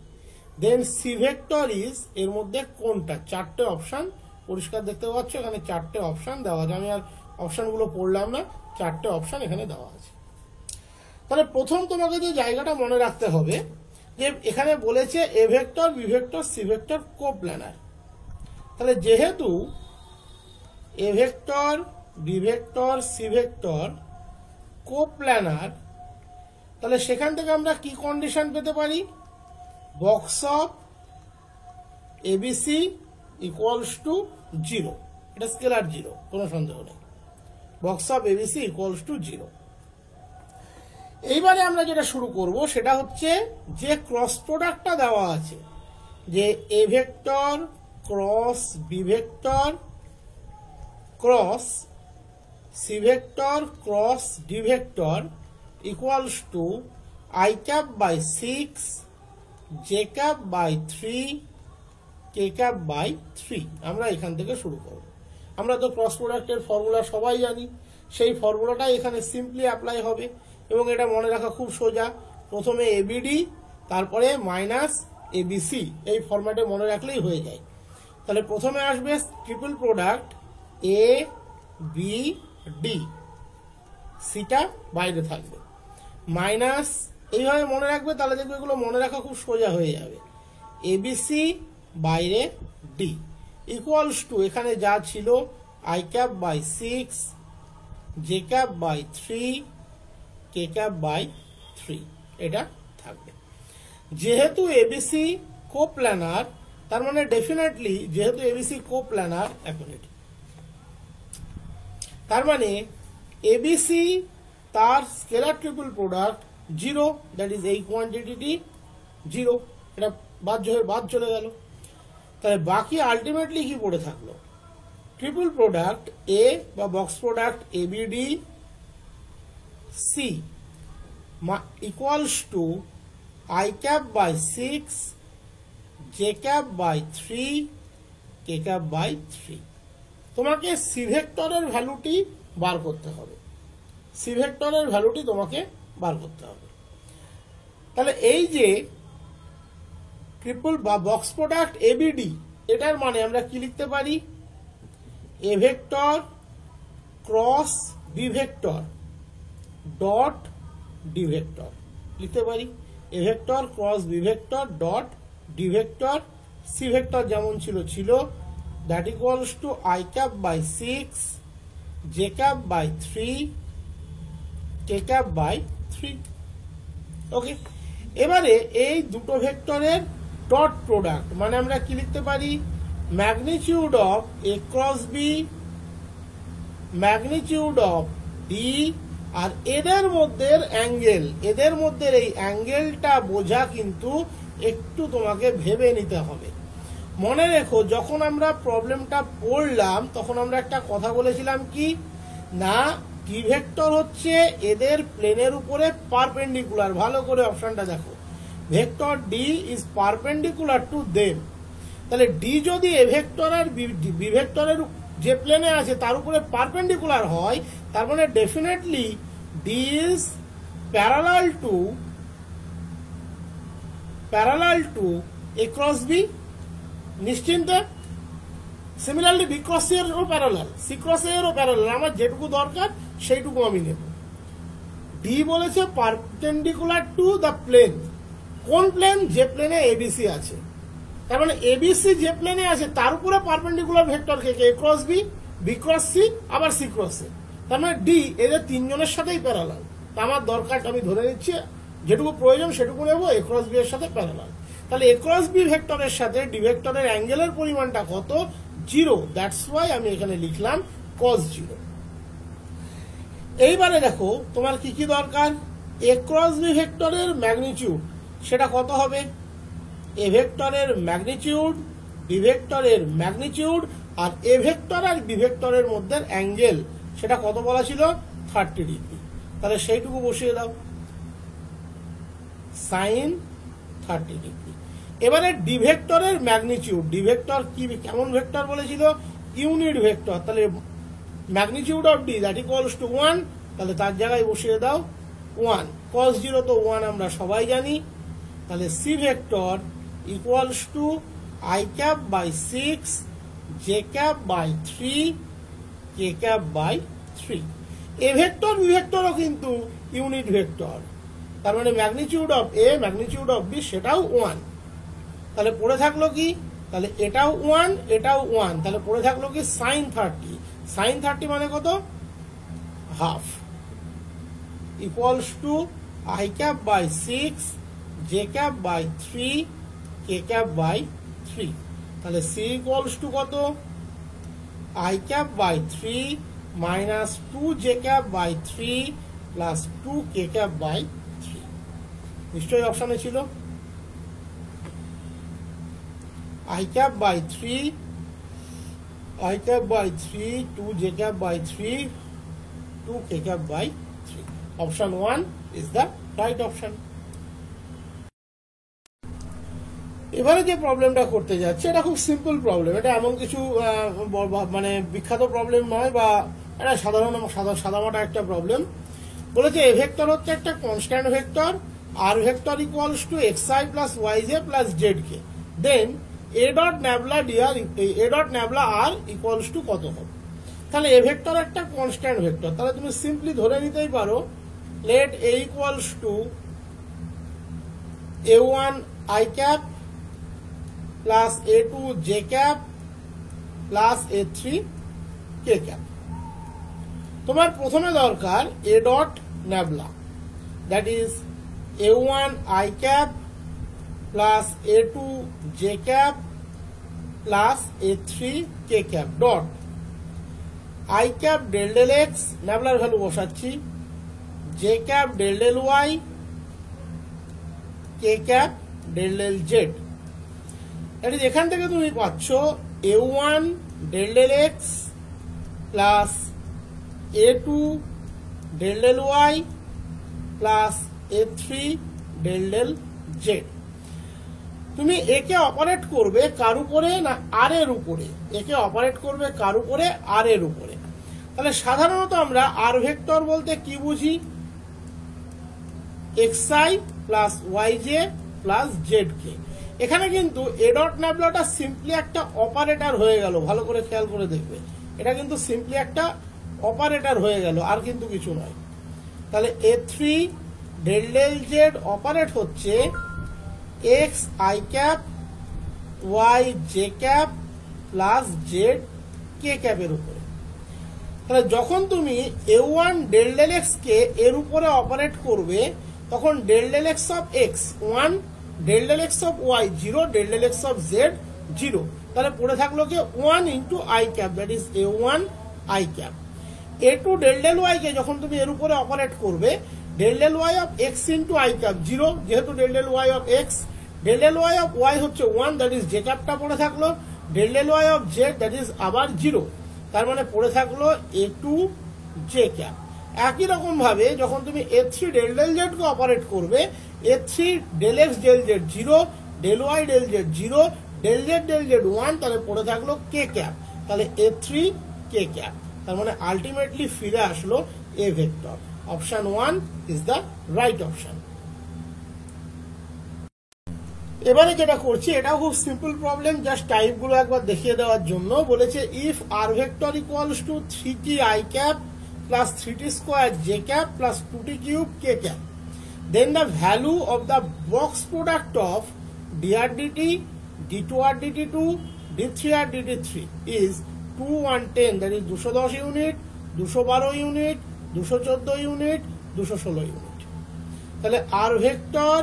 S1: then c vector is এর মধ্যে কোনটা, চারটে option পরিষ্কার দেখতে পাচ্ছ এখানে চারটে option দেওয়া আছে, আমি আর অপশনগুলো পড়লাম না, চারটে অপশন এখানে দেওয়া আছে। তাহলে প্রথম তোমাকে যে জায়গাটা মনে রাখতে হবে যে এখানে বলেছে a vector b vector c vector coplanar, তাহলে যেহেতু a vector b vector c vector coplanar, তাহলে সেখান থেকে আমরা কি কন্ডিশন পেতে পারি, box of abc equals to 0, এটা স্কেলার 0, কোনো সন্দেহ নেই, box of abc equals to 0। এইবারে আমরা যেটা শুরু করব সেটা হচ্ছে যে ক্রস প্রোডাক্টটা দেওয়া আছে, যে a vector cross b vector cross c vector cross d vector equals to i cap by 6 j cap by 3 k cap by 3। আমরা এখান থেকে শুরু করব। আমরা তো ক্রস প্রোডাক্টের ফর্মুলা সবাই জানি, সেই ফর্মুলাটা এখানে সিম্পলি অ্যাপ্লাই হবে এবং এটা মনে রাখা খুব সোজা। প্রথমে এবিডি, তারপরে মাইনাস এবিসি, এই ফরম্যাটে মনে রাখলেই হয়ে যায়। তাহলে প্রথমে আসবে triple product A B D, সিটা বাইরে থাকবে, মাইনাস এইভাবে মনে রাখবে, তাহলে দেখবে এগুলো মনে রাখা খুব সোজা হয়ে যাবে। এবিসি বাইরে ডি ইকুয়ালস টু এখানে যা ছিল i cap by 6 j cap by 3 k cap by 3, এটা থাকবে। যেহেতু এবিসি কোপ্ল্যানার, তার মানে ডেফিনেটলি যেহেতু এবিসি কোপ্ল্যানার, এখন এটা তার মানে এবিসি তার scalar triple product 0, that is এই কোয়ান্টিটি 0, এটা বাদ চলে গেল। তাহলে বাকি আলটিমেটলি কি পড়ে থাকলো? ট্রিপল প্রোডাক্ট এ বা box product abd c equals to i cap by 6 j cap by 3 k cap by 3। তোমাকে সি ভেক্টরের ভ্যালুটি বার করতে হবে, সি ভেক্টরের ভ্যালুটি তোমাকে বার করতে হবে। তাহলে এই যে ট্রিপল বা বক্স প্রোডাক্ট এবিডি, এটার মানে আমরা কি লিখতে পারি? A vector cross b vector dot d vector লিখতে পারি। A vector cross b vector dot d vector, c vector যেমন ছিল that equals to i cap by 6 j cap by 3 k cap by 3। Okay, এবারে এই দুটো ভেক্টরের dot product মানে আমরা কি লিখতে পারি? Magnitude of a cross b, magnitude of d, আর এদের মধ্যে অ্যাঙ্গেল, এদের মধ্যে এই অ্যাঙ্গেলটা বোঝা কিন্তু একটু তোমাকে ভেবে নিতে হবে। মনে রেখো, যখন আমরা প্রবলেমটা পড়লাম তখন আমরা একটা কথা বলেছিলাম কি না, ডি ভেক্টর হচ্ছে এদের প্লেনের উপরে পারপেন্ডিকুলার। ভালো করে অপশনটা দেখো, vector D is perpendicular to them. তাহলে ডি যদি এ ভেক্টর আর বি ভেক্টরের যে প্লেনে আছে তার উপরে পারপেন্ডিকুলার হয়, তার মানে definitely d is parallel to a cross b, নিশ্চিন্তে। সিমিলারলি বি ক্রস সি এরও প্যারালাল, সি ক্রস এ এরও প্যারালাল। আমার যেটুকু দরকার সেইটুকু আমি নেব। ডি বলেছে পারপেন্ডিকুলার টু দ্য প্লেন। কোন প্লেন? যে প্লেনে এবিসি আছে। তার মানে এবিসি যে প্লেনে আছে তার উপরে পারপেন্ডিকুলার ভেক্টর কে a cross b, b cross c, আবার সি ক্রস এ। তার মানে ডি এদের তিনজনের সাথেই প্যারালাল। আমার দরকার, আমি ধরে নিচ্ছি যেটুকু প্রয়োজন সেটুকু নেব, এ ক্রস বি এর সাথে প্যারালাল। তাহলে এ ক্রস বি ভেক্টরের সাথে ডি ভেক্টরের অ্যাঙ্গেলের পরিমাণটা কত? 0, দ্যাটস ওয়াই আমি এখানে লিখলাম cos 0। এইবারে দেখো তোমার কি কি দরকার? এ ক্রস বি ভেক্টরের ম্যাগনিটিউড, সেটা কত হবে? এ ভেক্টরের ম্যাগনিটিউড, বি ভেক্টরের ম্যাগনিটিউড, আর এ ভেক্টর আর বি ভেক্টরের মধ্যে অ্যাঙ্গেল, সেটা কত বলা ছিল? 30 ডিগ্রি। তাহলে সেইটুকু বসিয়ে দাও, সাইন 30 ডিগ্রি। এবারে ডি ভেক্টরের ম্যাগনিটিউড, ডি ভেক্টর কি কেমন ভেক্টর বলেছিল? Unit vector. তাহলে magnitude of d that equals to 1, তাহলে তার জায়গায় বসিয়ে দাও 1। cos 0 তো 1 আমরা সবাই জানি। তাহলে c vector equals to i cap by 6 j cap by 3 k cap by 3। A vector b ভেক্টরও কিন্তু ইউনিট ভেক্টর, তার মানে magnitude of a magnitude of b সেটাও 1। তাহলে পড়ে থাকলো কি? তাহলে এটাও 1, এটাও 1, তাহলে পড়ে থাকলো কি? সাইন 30। সাইন 30 মানে কত? Half, equals to i cap by 6 j cap by 3 k cap by 3। তাহলে সি ইকুয়ালস টু কত? I cap by 3 minus 2 j cap by 3 plus 2 k cap by 3। নিশ্চয়ই অপশনে ছিল। I cap by 3, I cap by 3, 2 j cap by 3, 2 k cap by 3. Option 1 is the right option. এবারে যে প্রবলেমটা করতে যাচ্ছে এটা খুব সিম্পল প্রবলেম, এটা এমন কিছু মানে বিখ্যাত প্রবলেম নয় বা এটা সাধারণ একটা প্রবলেম। বলেছে এ ভেক্টর হচ্ছে একটা constant vector, r vector equals to xi plus yj plus zk, then a dot nabla dr a dot nabla r equals to কত হবে। তাহলে এ ভেক্টর একটা কনস্ট্যান্ট ভেক্টর, তাহলে তুমি সিম্পলি ধরে নিতেই পারো let a equals to a1 i cap plus a2 j cap plus a3 k cap। তোমার প্রথমে দরকার a dot nabla, that is a1 i cap plus a2 j cap plus a3 k cap dot i cap del del x, ন্যাবলার value বসাচ্ছি, j cap del del y, k cap del del z। এখান থেকে তুমি পাচ্ছ a1 del del x plus a2 del del y plus a3 del del z। তুমি একে operate করবে কার উপরে না আর এর উপরে, একে অপারেট করবে কার উপরে আর এর উপরে। তাহলে সাধারণত আমরা আর ভেক্টর বলতে কি বুঝি, xi plus yj plus zk। এখানে কিন্তু এ ডট ন্যাবলাটা সিম্পলি একটা অপারেটর হয়ে গেল, ভালো করে খেয়াল করে দেখবে, এটা কিন্তু সিম্পলি একটা অপারেটর হয়ে গেল, আর কিন্তু কিছু নয়। তাহলে a3 del del z operate হচ্ছে x i cap y j cap plus z k cap এর উপরে। তাহলে যখন তুমি a1 del del x কে এর উপরে অপারেট করবে তখন del del x of x 1, del del x of y 0, del del x of z 0, তাহলে পড়ে থাকলো কি 1 into i cap, that is a1 i cap। a2 del del y কে যখন তুমি এর উপরে অপারেট করবে del del y of x into i cap 0, যেহেতু del del y of x, del del y of y হচ্ছে 1, that is j capটা পড়ে থাকলো, del del y of z that is আবার 0, তার মানে পড়ে থাকলো a2 j cap। একই রকম ভাবে যখন তুমি a3 del del z কে অপারেট করবে a3 del x del z 0, del y del z 0, del z del z 1, তাহলে পড়ে থাকলো k cap, তাহলে a3 k cap। তার মানে আলটিমেটলি ফিরে আসলো এ vector. Option 1 is the right option. এবারে যেটা করছি এটাও খুব সিম্পল প্রবলেম, জাস্ট টাইপগুলো একবার দেখিয়ে দেওয়ার জন্য। বলেছে if r vector equals to 3t i cap plus 3t square j cap plus 2t cube k cap, then the value of the box product of dr dt, d2r dt2, d3r dt3 is 210, that is 210 unit, 212 unit, 214 unit, 216 unit. তাহলে আর vector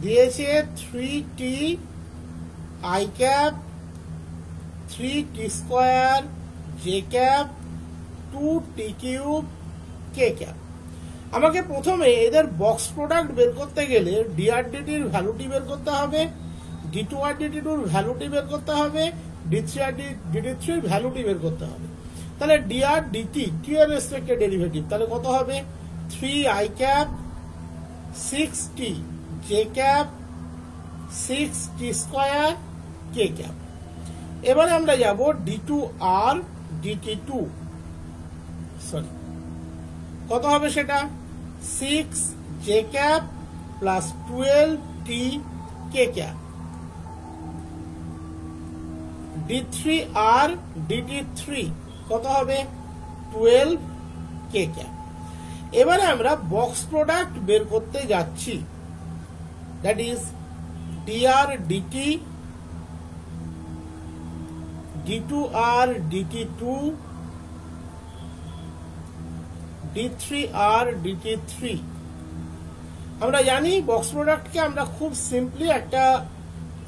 S1: দিয়েছে 3t i cap, 3t square j cap, 2t cube k cap। আমাকে প্রথমে এদের box product বের করতে গেলে drdt এর ভ্যালুটি বের করতে হবে, d2r dt2 এর ভ্যালুটি বের করতে হবে, d3r dt3 এর ভ্যালুটি বের করতে হবে। তাহলে dr dt t এর রেসপেক্টে ডেরিভেটিভ, তাহলে কত হবে 3 i cap 6t j cap 6t square k cap। এবারে আমরা যাব d2r dt2, সরি কত হবে সেটা 6 j cap plus 12t k cap, d3r dt3 কত হবে 12 k cap। এবারে আমরা বক্স প্রোডাক্ট বের করতে যাচ্ছি, that is dr dt, d2r dt2, d3r dt3। আমরা জানি বক্স প্রোডাক্টকে আমরা খুব সিম্পলি একটা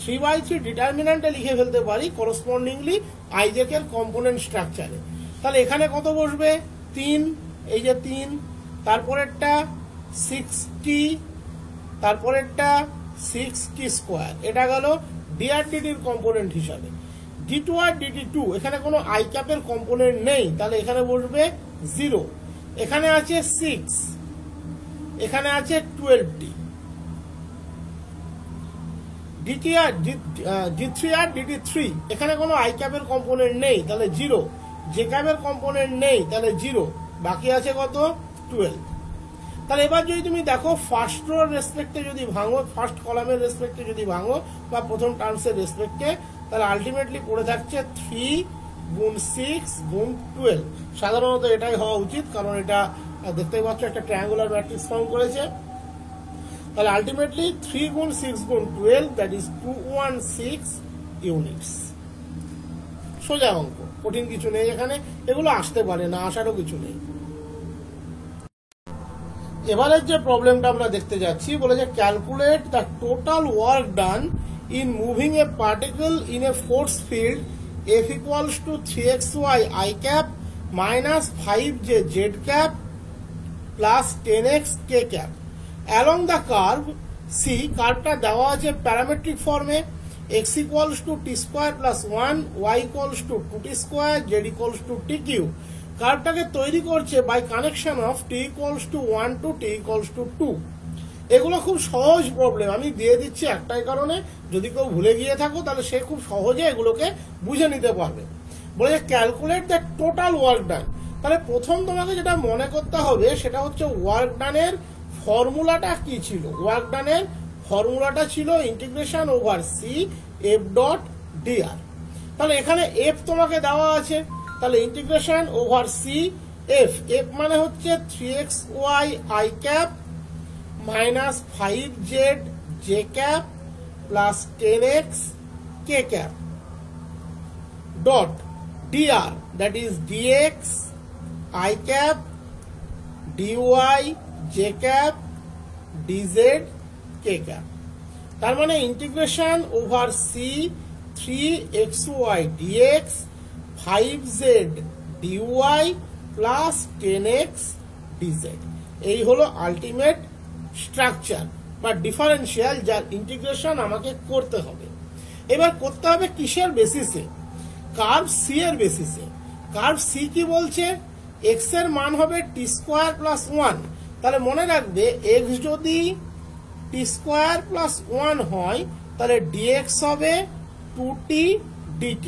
S1: 3/3 ডিটারমিন্যান্টে লিখে ফেলতে পারি করসপন্ডিংলি আইজেক এর কম্পোনেন্ট স্ট্রাকচারে। তাহলে এখানে কত বসবে 3, এই যে 3, তারপরেরটা 6t, তারপরেরটা 6t স্কোয়ার, এটা গেল dr dt এর কম্পোনেন্ট হিসাবে। d2 আর dt2 এখানে কোনো i ক্যাপের কম্পোনেন্ট নেই, তাহলে এখানে বসবে 0। এখানে আছে 6, এখানে আছে 12t। d3 আর dt3 এখানে কোনো i ক্যাপের কম্পোনেন্ট নেই, তাহলে 0। j ক্যাপের কম্পোনেন্ট নেই, তাহলে 0। বাকি আছে কত? 12। তাহলে এবার যদি তুমি দেখো ফার্স্ট রোর রেসপেক্টে যদি ভাঙো, ফার্স্ট কলামের রেসপেক্টে যদি ভাঙো বা প্রথম টার্মসের রেসপেক্টে, তাহলে আলটিমেটলি পড়ে থাকছে 3 গুণ 6 গুণ 12। সাধারণত এটাই হওয়া উচিত, কারণ এটা দেখতেই পাচ্ছ একটা ট্রায়াঙ্গুলার ম্যাট্রিক্স ফর্ম করেছে। তাহলে আলটিমেটলি 3 গুণ 6 গুণ 12, দ্যাট ইজ 216 ইউনিটস। সোজা অঙ্ক, কঠিন কিছু নেই এখানে, এগুলো আসতে পারে না, আসারও কিছু নেই। এবারের যে প্রবলেমটা আমরা দেখতে যাচ্ছি, বলেছে calculate the total work done in moving A particle in a force field F equals to 3xy I cap minus 5j z cap plus 10x k cap along the curve C। কার্ভটা দেওয়া আছে parametric ফর্মে, x equals to t square plus 1, y equals to 2t square, z equals to t cube। কার্ভটাকে তৈরি করছে by connection of t equals to 1 to t equals to 2। এগুলো খুব সহজ problem, আমি দিয়ে দিচ্ছি একটাই কারণে, যদি কেউ ভুলে গিয়ে থাকো তাহলে সে খুব সহজে এগুলোকে বুঝে নিতে পারবে। বলে যে calculate the total work done. তাহলে প্রথম তোমাকে যেটা মনে করতে হবে সেটা হচ্ছে ওয়ার্ক ডানের ফর্মুলাটা কি ছিল। ওয়ার্ক ডানের ফর্মুলাটা ছিল integration over C F dot dr. তাহলে এখানে এফ তোমাকে দেওয়া আছে, তাহলে integration over C F, F মানে হচ্ছে 3xy I cap minus 5z j cap plus 10x k cap dot dr, that is dx I cap dy j cap dz k cap। তার মানে integration over C 3xy dx 5z dy plus 10x dz। এই হলো ultimate structure বা differential, যার integration আমাকে করতে হবে। এবার করতে হবে কিসের বেসিসে? কার্ভ সি এর বেসিসে। কার্ভ সি কি বলছে? এক্স এর মান হবে টি স্কোয়ার প্লাস 1। তাহলে মনে রাখবে এক্স যদি টি স্কোয়ার প্লাস 1 হয় তাহলে ডিএক্স হবে 2t dt।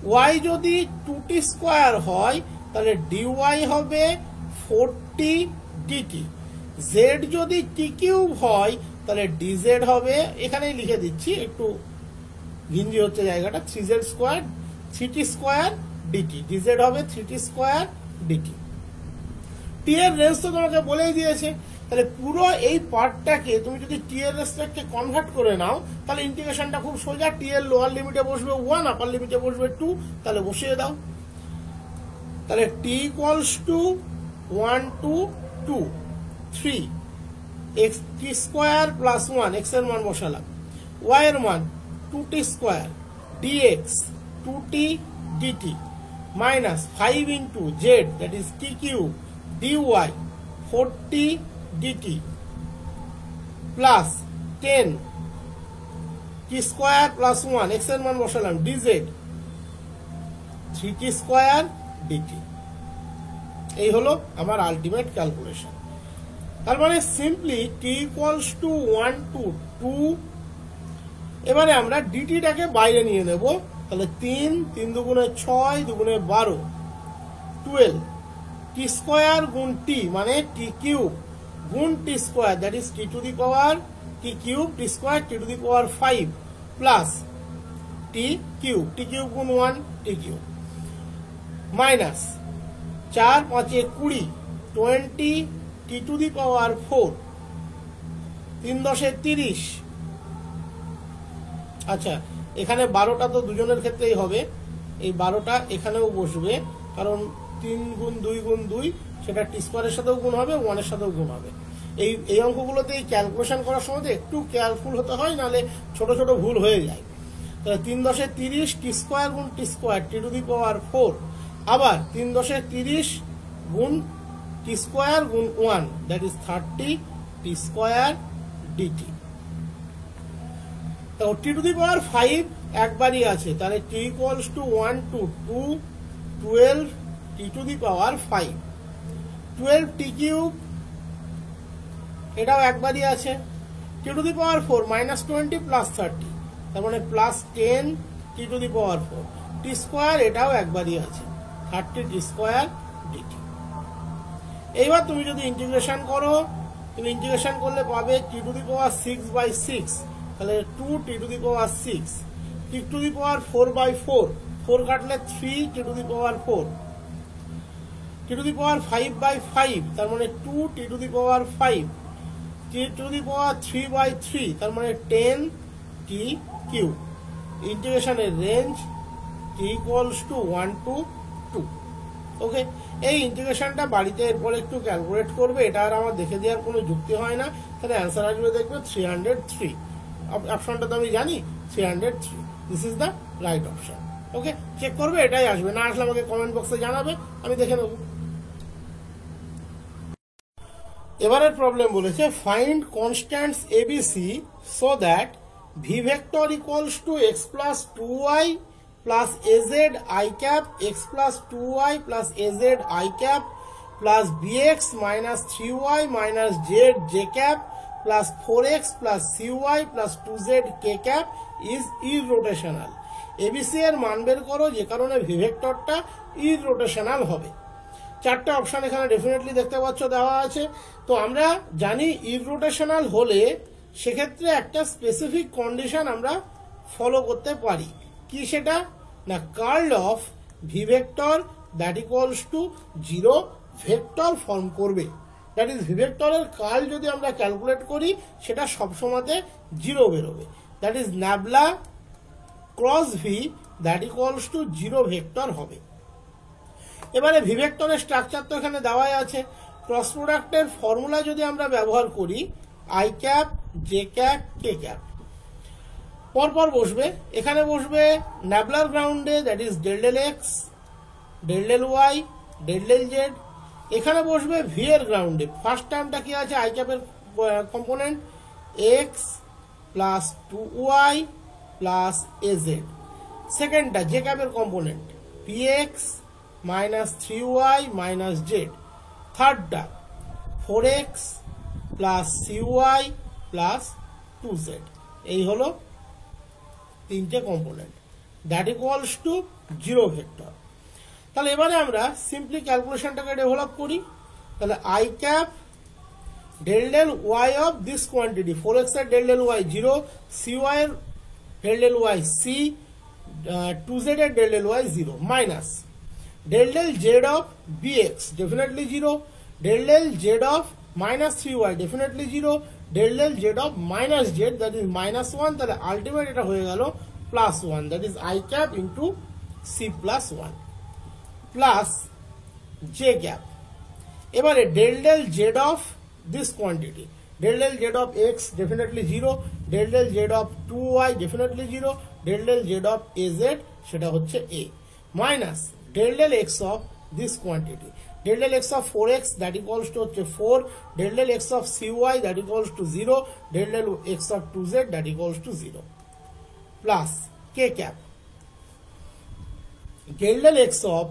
S1: ওয়াই যদি 2t স্কোয়ার হয় তাহলে ডিওয়াই হবে 4t dt। জেড যদি টি কিউব হয় তাহলে ডিজেড হবে, এখানেই লিখে দিচ্ছি, একটু ঘিঞ্জি হচ্ছে জায়গাটা, 3z square 3t square DT. DZ হবে 3t স্কোয়ার ডিটি। টি এর রেঞ্জ তো তোমাকে বলেই দিয়েছে, তাহলে পুরো এই পার্টটাকে তুমি যদি টি এর রেসপেক্টে কনভার্ট করে নাও তাহলে ইন্টিগ্রেশনটা খুব সোজা। টি এর লোয়ার লিমিটে বসবে 1, আপার লিমিটে বসবে 2, তাহলে বসিয়ে দাও। তাহলে t equals to 1 to 2 3 x t square plus 1, x এর মান বসালাম, ওয়াই এর মান 2t square dx 2t dt minus 5 into z, that is t cube dy 4t dt plus 10 t square plus 1, x এর মান বসালাম, dz 3t স্কোয়ার dt। এই হলো আমার আলটিমেট ক্যালকুলেশন। তার মানে simply T equals to 1 to 2। এবারে আমরা ডিটিটাকে বাইরে নিয়ে নেব, তাহলে 3 দুগুণে 6 দুগুণে 12 12 টি স্কোয়ার গুণ টি মানে টি কিউব গুণ t square, that is t to the power t cube t square t to the power 5 plus t cube গুণ 1 t cube minus 4 5 20 20 t to the power 4 3 10 30। আচ্ছা, এখানে 12টা তো দুজনের ক্ষেত্রেই হবে, এই 12টা এখানেও বসবে, কারণ 3 গুণ 2 গুণ 2 সেটা টি স্কোয়ারের সাথেও গুণ হবে, 1 এর সাথেও গুণ হবে। এই অঙ্কগুলোতে এই ক্যালকুলেশন করার সময় একটু কেয়ারফুল হতে হয়, নাহলে ছোট ছোট ভুল হয়ে যায়। তাহলে 3 10 30 টি স্কোয়ার গুণ t square t to the power 4, আবার 3 10 30 গুণ টি স্কোয়ার গুণ 1, that is 30 t square dt. তো t⁵ একবারই আছে, তাহলে t equals to 1 to 2 12 t⁵ 12t³ এটাও একবারই আছে। t⁴ -20 + 30 তার মানে +10 t⁴ t² এটাও একবারই আছে 30t² dt। এইবার তুমি যদি ইন্টিগ্রেশন করো, তুমি ইন্টিগ্রেশন করলে পাবে t⁶/6 তাহলে 2t⁶, t⁴/4 4 কাটলে 3t⁴, t⁵/5 তার মানে 2t⁵, t⁵3/3 তার মানে 10t³। ইন্টিগ্রেশনের range t equals to 1 to 2। ওকে, এই ইন্টিগ্রেশনটা বাড়িতে এরপর একটু ক্যালকুলেট করবে, এটা আর আমার দেখে দেওয়ার কোনো যুক্তি হয় না। তাহলে অ্যান্সার আসবে দেখবে 303। অপশনটা তো আমি জানি 303, this is the right option. Okay, check করবে, এটাই আসবে, না আসলে আমাকে কমেন্ট বক্সে জানাবে, আমি দেখে নেব। এবারের প্রবলেম বলেছে find constants ABC so that V vector equals to x plus 2y plus az I cap x plus 2y plus az I cap plus bx minus 3y minus z j cap plus 4x plus cy plus 2z k cap is irrotational. ABC এর মান বের করো যে কারণে V ভেক্টরটা ইররোটেশনাল হবে। চারটে option এখানে definitely দেখতে পাচ্ছ দেওয়া আছে। তো আমরা জানি ইররোটেশনাল হলে সেক্ষেত্রে একটা স্পেসিফিক কন্ডিশন আমরা ফলো করতে পারি। কি সেটা? না, curl of v vector that equals to 0 vector form করবে। দ্যাট ইজ ভি ভেক্টরের কার্ল যদি আমরা ক্যালকুলেট করি সেটা সবসময়তে 0 বেরোবে। That is nabla cross v that equals to 0 vector হবে। এবারে ভি ভেক্টরের স্ট্রাকচার তো এখানে দেওয়াই আছে। ক্রস প্রোডাক্টের ফর্মুলা যদি আমরা ব্যবহার করি I cap j cap k cap পরপর বসবে। এখানে বসবে ন্যাবলার গ্রাউন্ডে that is del del x del del y del del z। এখানে বসবে ভি এর গ্রাউন্ডে। ফার্স্ট টার্মটা কি আছে? I cap এর component x plus 2y plus az। সেকেন্ডটা j cap এর component px minus 3y minus z। থার্ডটা 4x plus cy plus 2z। এই হলো তিনটে component that equals to 0 vector. তাহলে এবারে আমরা সিম্পলি ক্যালকুলেশনটাকে ডেভেলপ করি। তাহলে I cap del del y of this quantity 4x এর del del y 0, cy এর del del y c, 2z এর del del y 0 minus del del z of bx definitely 0, del del z of minus 3y definitely 0, del del z of minus z that is minus 1, তাহলে ultimate এটা হয়ে গেল plus 1 that is I cap into c plus 1 plus j cap। এবারে del del z of this quantity, del del z of x definitely 0, del del z of 2y definitely 0, del del z of az সেটা হচ্ছে a minus del del x of this quantity, del del x of 4x that equals to 4, del del x of cy that equals to 0, del del x of 2z that equals to 0 plus k cap, del del x of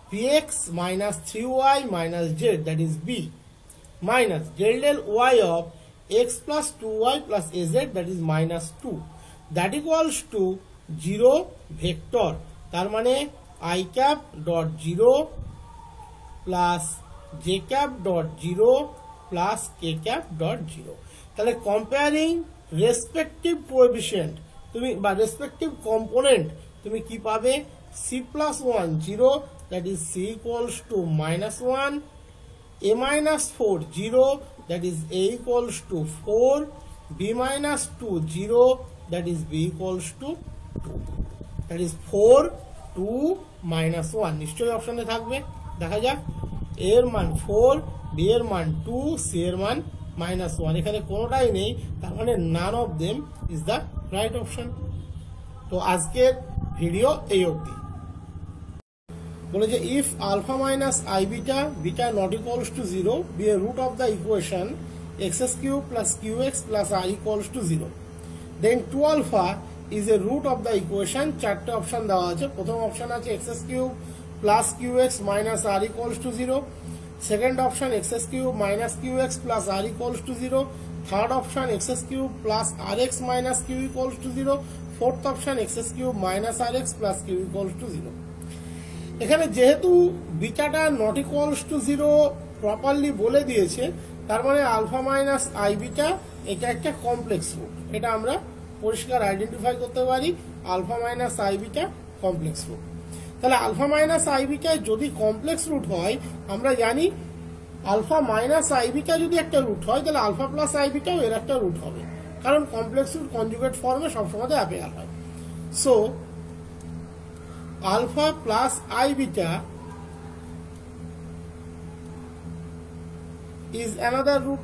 S1: px minus 3y minus z that is b minus del del y of x plus 2y plus az that is minus 2 that equals to 0 vector। তার মানে I cap dot 0 plus j cap dot 0 plus k cap dot 0। তাহলে comparing respective coefficient তুমি বা respective component তুমি কি পাবে? c plus 1 0 that is c equals to minus 1, a minus 4 0 that is a equals to 4, b minus 2 0 that is b equals to 2, that is 4 2 minus 1 নিশ্চয়ই অপশনে থাকবে। দেখা যাক, a এর মান 4, b এর মান 2, c এর মান minus 1, এখানে কোনোটাই নেই, তার মানে none of them is the right option। তো আজকের ভিডিও এই অবধি। বলে যে if alpha minus I beta beta not equals to 0 be a root of the equation x cube plus qx plus r equals to 0, then 2 alpha is a root of the equation. চারটে option দেওয়া আছে। প্রথম option আছে x cube plus q x minus R equals to 0। Second option x cube minus q x plus R equals to 0। Third option x cube plus r x minus q equals to 0। Fourth option x cube minus r x plus q equals to 0। এখানে যেহেতু বিটাটা not equals to 0 properly বলে দিয়েছে, তার মানে alpha minus I beta এটা একটা complex root. এটা আমরা পরিষ্কার আইডেন্টিফাই করতে পারি, alpha minus I beta complex root. তাহলে আলফা মাইনাস আই বিটা যদি কমপ্লেক্স রুট হয়, আমরা জানি আলফা মাইনাস আই বিটা যদি একটা রুট হয়, তাহলে আলফা প্লাস আই বিটাও এর একটা রুট হবে, কারণ কমপ্লেক্স রুট কনজুগেট ফর্মে সবসময় অ্যাপেয়ার হয়। So alpha plus I beta is another root.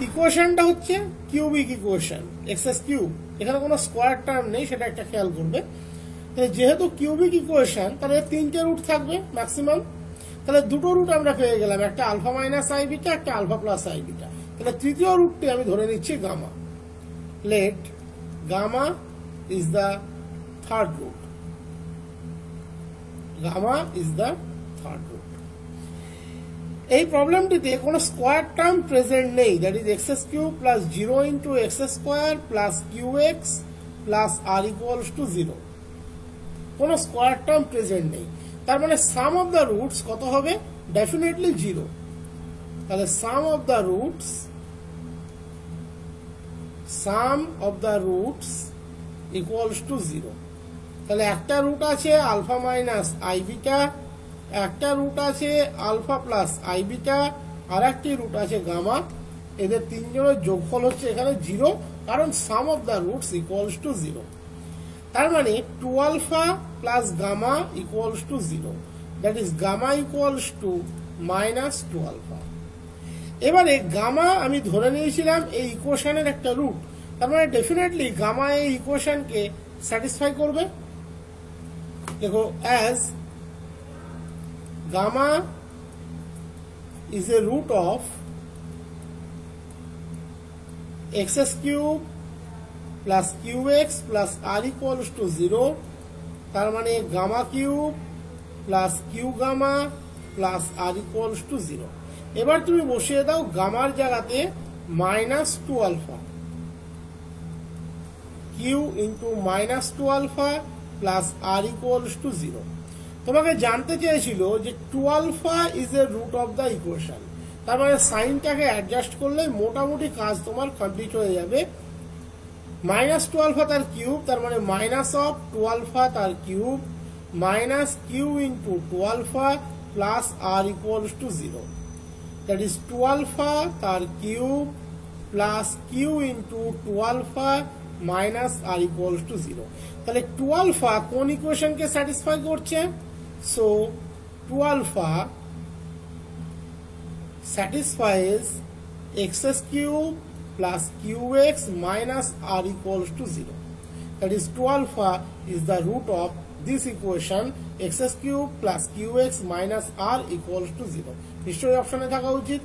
S1: ইকুয়েশনটা হচ্ছে কিউবিক ইকুয়েশন, এক্স কিউব। এখানে কোনো স্কোয়ার টার্ম নেই, সেটা একটা খেয়াল করবে। যেহেতু কিউবিক ইকুয়েশন, তাহলে 3টে রুট থাকবে ম্যাক্সিমাম। তাহলে দুটো রুট আমরা পেয়ে গেলাম, একটা আলফা মাইনাস আই বিটা, একটা আলফা প্লাস আই বিটা। তাহলে তৃতীয় রুটটি আমি ধরে নিচ্ছি gamma. Let gamma is the third root. Gamma is the third root. এই প্রবলেমটিতে কোনো স্কোয়ার টার্ম প্রেজেন্ট নেই, that is x cube plus 0 into x square plus q x plus R equals to 0। কোনো স্কোয়ার টার্ম প্রেজেন্ট নেই, তার মানে সাম of the roots কত হবে? ডেফিনেটলি 0। তাহলে sum of the roots equals to 0। তাহলে একটা রুট আছে আলফা মাইনাস আই বিটা, একটা রুট আছে আলফা প্লাস আই বিটা, আর একটি রুট আছে গামা। এদের তিনজনের যোগফল হচ্ছে এখানে 0, কারণ sum of the roots equals to 0। তার মানে 2 alpha plus gamma equals to 0, that is gamma equals to minus 2 alpha. এবারে গামা আমি ধরে নিয়েছিলাম এই ইকুয়েশনের একটা রুট, তার মানে ডেফিনেটলি গামা এই ইকুয়েশনকে স্যাটিসফাই করবে। দেখো, as gamma is a root of x cube plus qx plus r equals to 0, তার মানে gamma cube plus q gamma plus R equals to 0। এবার তুমি বসিয়ে দাও গামার জায়গাতে minus 2 alpha, q into minus 2 alpha plus R equals to 0। তোমাকে জানতে চেয়েছিল যে 2 alpha is a root of the equation, তার মানে সাইনটাকে অ্যাডজাস্ট করলে মোটামুটি কাজ তোমার কমপ্লিট হয়ে যাবে। মাইনাস 2 আলফা তার কিউব, তার মানে মাইনাস অফ 2 আলফা তার cube minus Q into 2 alpha plus R equals to 0, that is 2 alpha তার cube plus Q into 2 alpha minus R equals to 0। তাহলে 2 আলফা কোন ইকুয়েশনকে স্যাটিসফাই করছে? So 2 alpha satisfies x cube plus qx minus r equals to 0. That is 2 alpha is the root of this equation x cube plus qx minus r equals to 0. নিশ্চয়ই অপশনে থাকা উচিত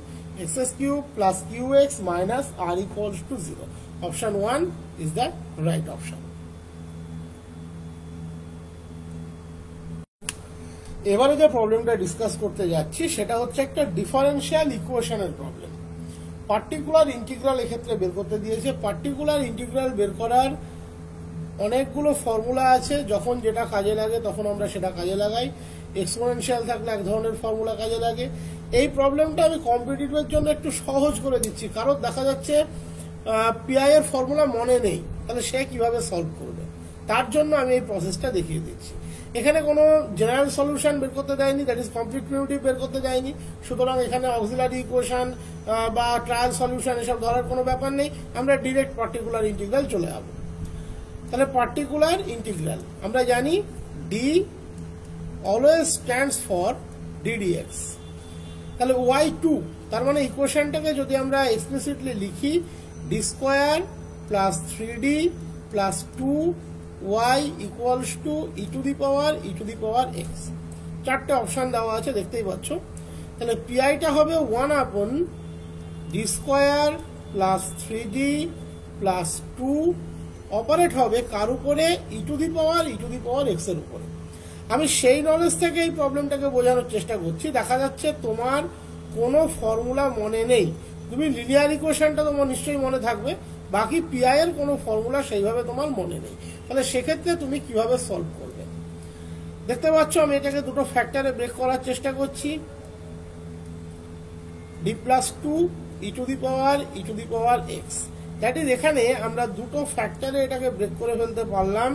S1: x cube plus qx minus r equals to 0. Option 1 is the right option. এবারে যে প্রবলেমটা discuss করতে যাচ্ছি সেটা হচ্ছে একটা ডিফারেন্সিয়াল ইকুয়েশনের প্রবলেম। পার্টিকুলার ইন্টিগ্রাল এক্ষেত্রে বের করতে দিয়েছে। পার্টিকুলার ইন্টিগ্রাল বের করার অনেকগুলো ফর্মুলা আছে, যখন যেটা কাজে লাগে তখন আমরা সেটা কাজে লাগাই। এক্সপোনেনশিয়াল থাকলে এক ধরনের ফর্মুলা কাজে লাগে। এই প্রবলেমটা আমি কম্পিটিটিভের জন্য একটু সহজ করে দিচ্ছি, কারণ দেখা যাচ্ছে পিআই এর ফর্মুলা মনে নেই, তাহলে সে কিভাবে সলভ করবে, তার জন্য আমি এই প্রসেসটা দেখিয়ে দিচ্ছি। এখানে কোনো জেনারেল সলিউশন বের করতে দেয়নি, দ্যাট ইজ কমপ্লিট প্রিমিটিভ বের করতে দেয়নি, সুতরাং এখানে অক্সিলারি ইকুয়েশন বা ট্রায়াল সলিউশন এসব ধরার কোনো ব্যাপার নেই। আমরা ডিরেক্ট পার্টিকুলার ইন্টিগ্রাল চলে যাবো। তাহলে পার্টিকুলার ইন্টিগ্রাল আমরা জানি D always stands for ddx. তাহলে y2, তার মানে ইকুয়েশনটাকে যদি আমরা এক্সপ্লিসিটলি লিখি D square plus 3d plus 2y equals to E to the power x. চারটে অপশন দেওয়া আছে দেখতেই পাচ্ছ। তাহলে পিআইটা হবে 1 আপন D square plus 3d plus 2 operate হবে কার উপরে, ই টু দি পাওয়ার এক্স এর উপরে। আমি সেই নলেজ থেকে এই প্রবলেমটাকে বোঝানোর চেষ্টা করছি। দেখা যাচ্ছে তোমার কোনো ফর্মুলা মনে নেই, তুমি লিনিয়ার ইকুয়েশনটা তোমার নিশ্চয়ই মনে থাকবে, বাকি পিআই এর কোনো ফর্মুলা সেইভাবে তোমার মনে নেই। তাহলে সেক্ষেত্রে তুমি কিভাবে সলভ করবে? দেখতে পাচ্ছ আমি এটাকে দুটো ফ্যাক্টরে ব্রেক করার চেষ্টা করছি। D plus 2 E to the power x, that is এখানে আমরা দুটো ফ্যাক্টরে এটাকে ব্রেক করে ফেলতে পারলাম।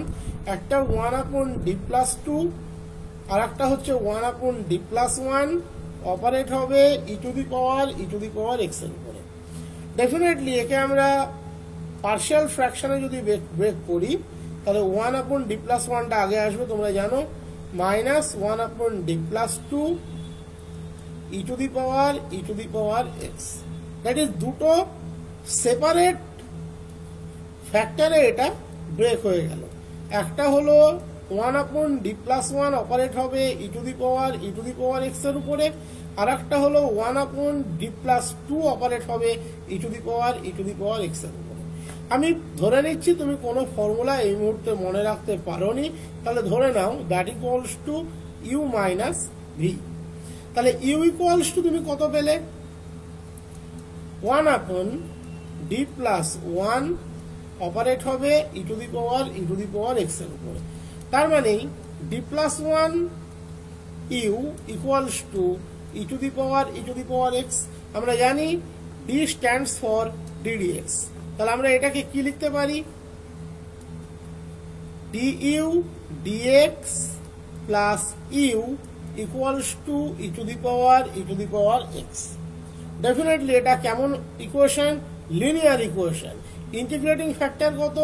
S1: একটা 1/d+2 আর একটা হচ্ছে 1/d+1 অপারেট হবে e to the power x এর উপরে। ডেফিনেটলি একে আমরা পার্শিয়াল ফ্র্যাকশনে যদি ব্রেক করি তাহলে 1/d+1টা আগে আসবে, তোমরা জানো, minus 1/d+2 E to the power x. That is দুটো সেপারেট ফ্যাক্টরে এটা ব্রেক হয়ে গেল। একটা হলো 1/d+1 অপারেট হবে e to the power x এর উপরে, আর একটা হলো 1/d+2 অপারেট হবে e to the power x এর উপরে। আমি ধরে নিচ্ছি তুমি কোনো ফর্মুলা এই মুহূর্তে মনে রাখতে পারোনি, তাহলে ধরে নাও that equals to u minus v. তাহলে ইউ ইকুয়ালস টু তুমি কত পেলে? 1/d+1 অপারেট হবে e to the power x এর উপরে। তার মানে d+1 u equals to E to the power x. আমরা জানি d স্ট্যান্ডস ফর ddx, তাহলে আমরা এটাকে কি লিখতে পারি? du dx plus U equals to E to the power X. Definitely এটা কেমন equation? Linear equation. Integrating factor কত?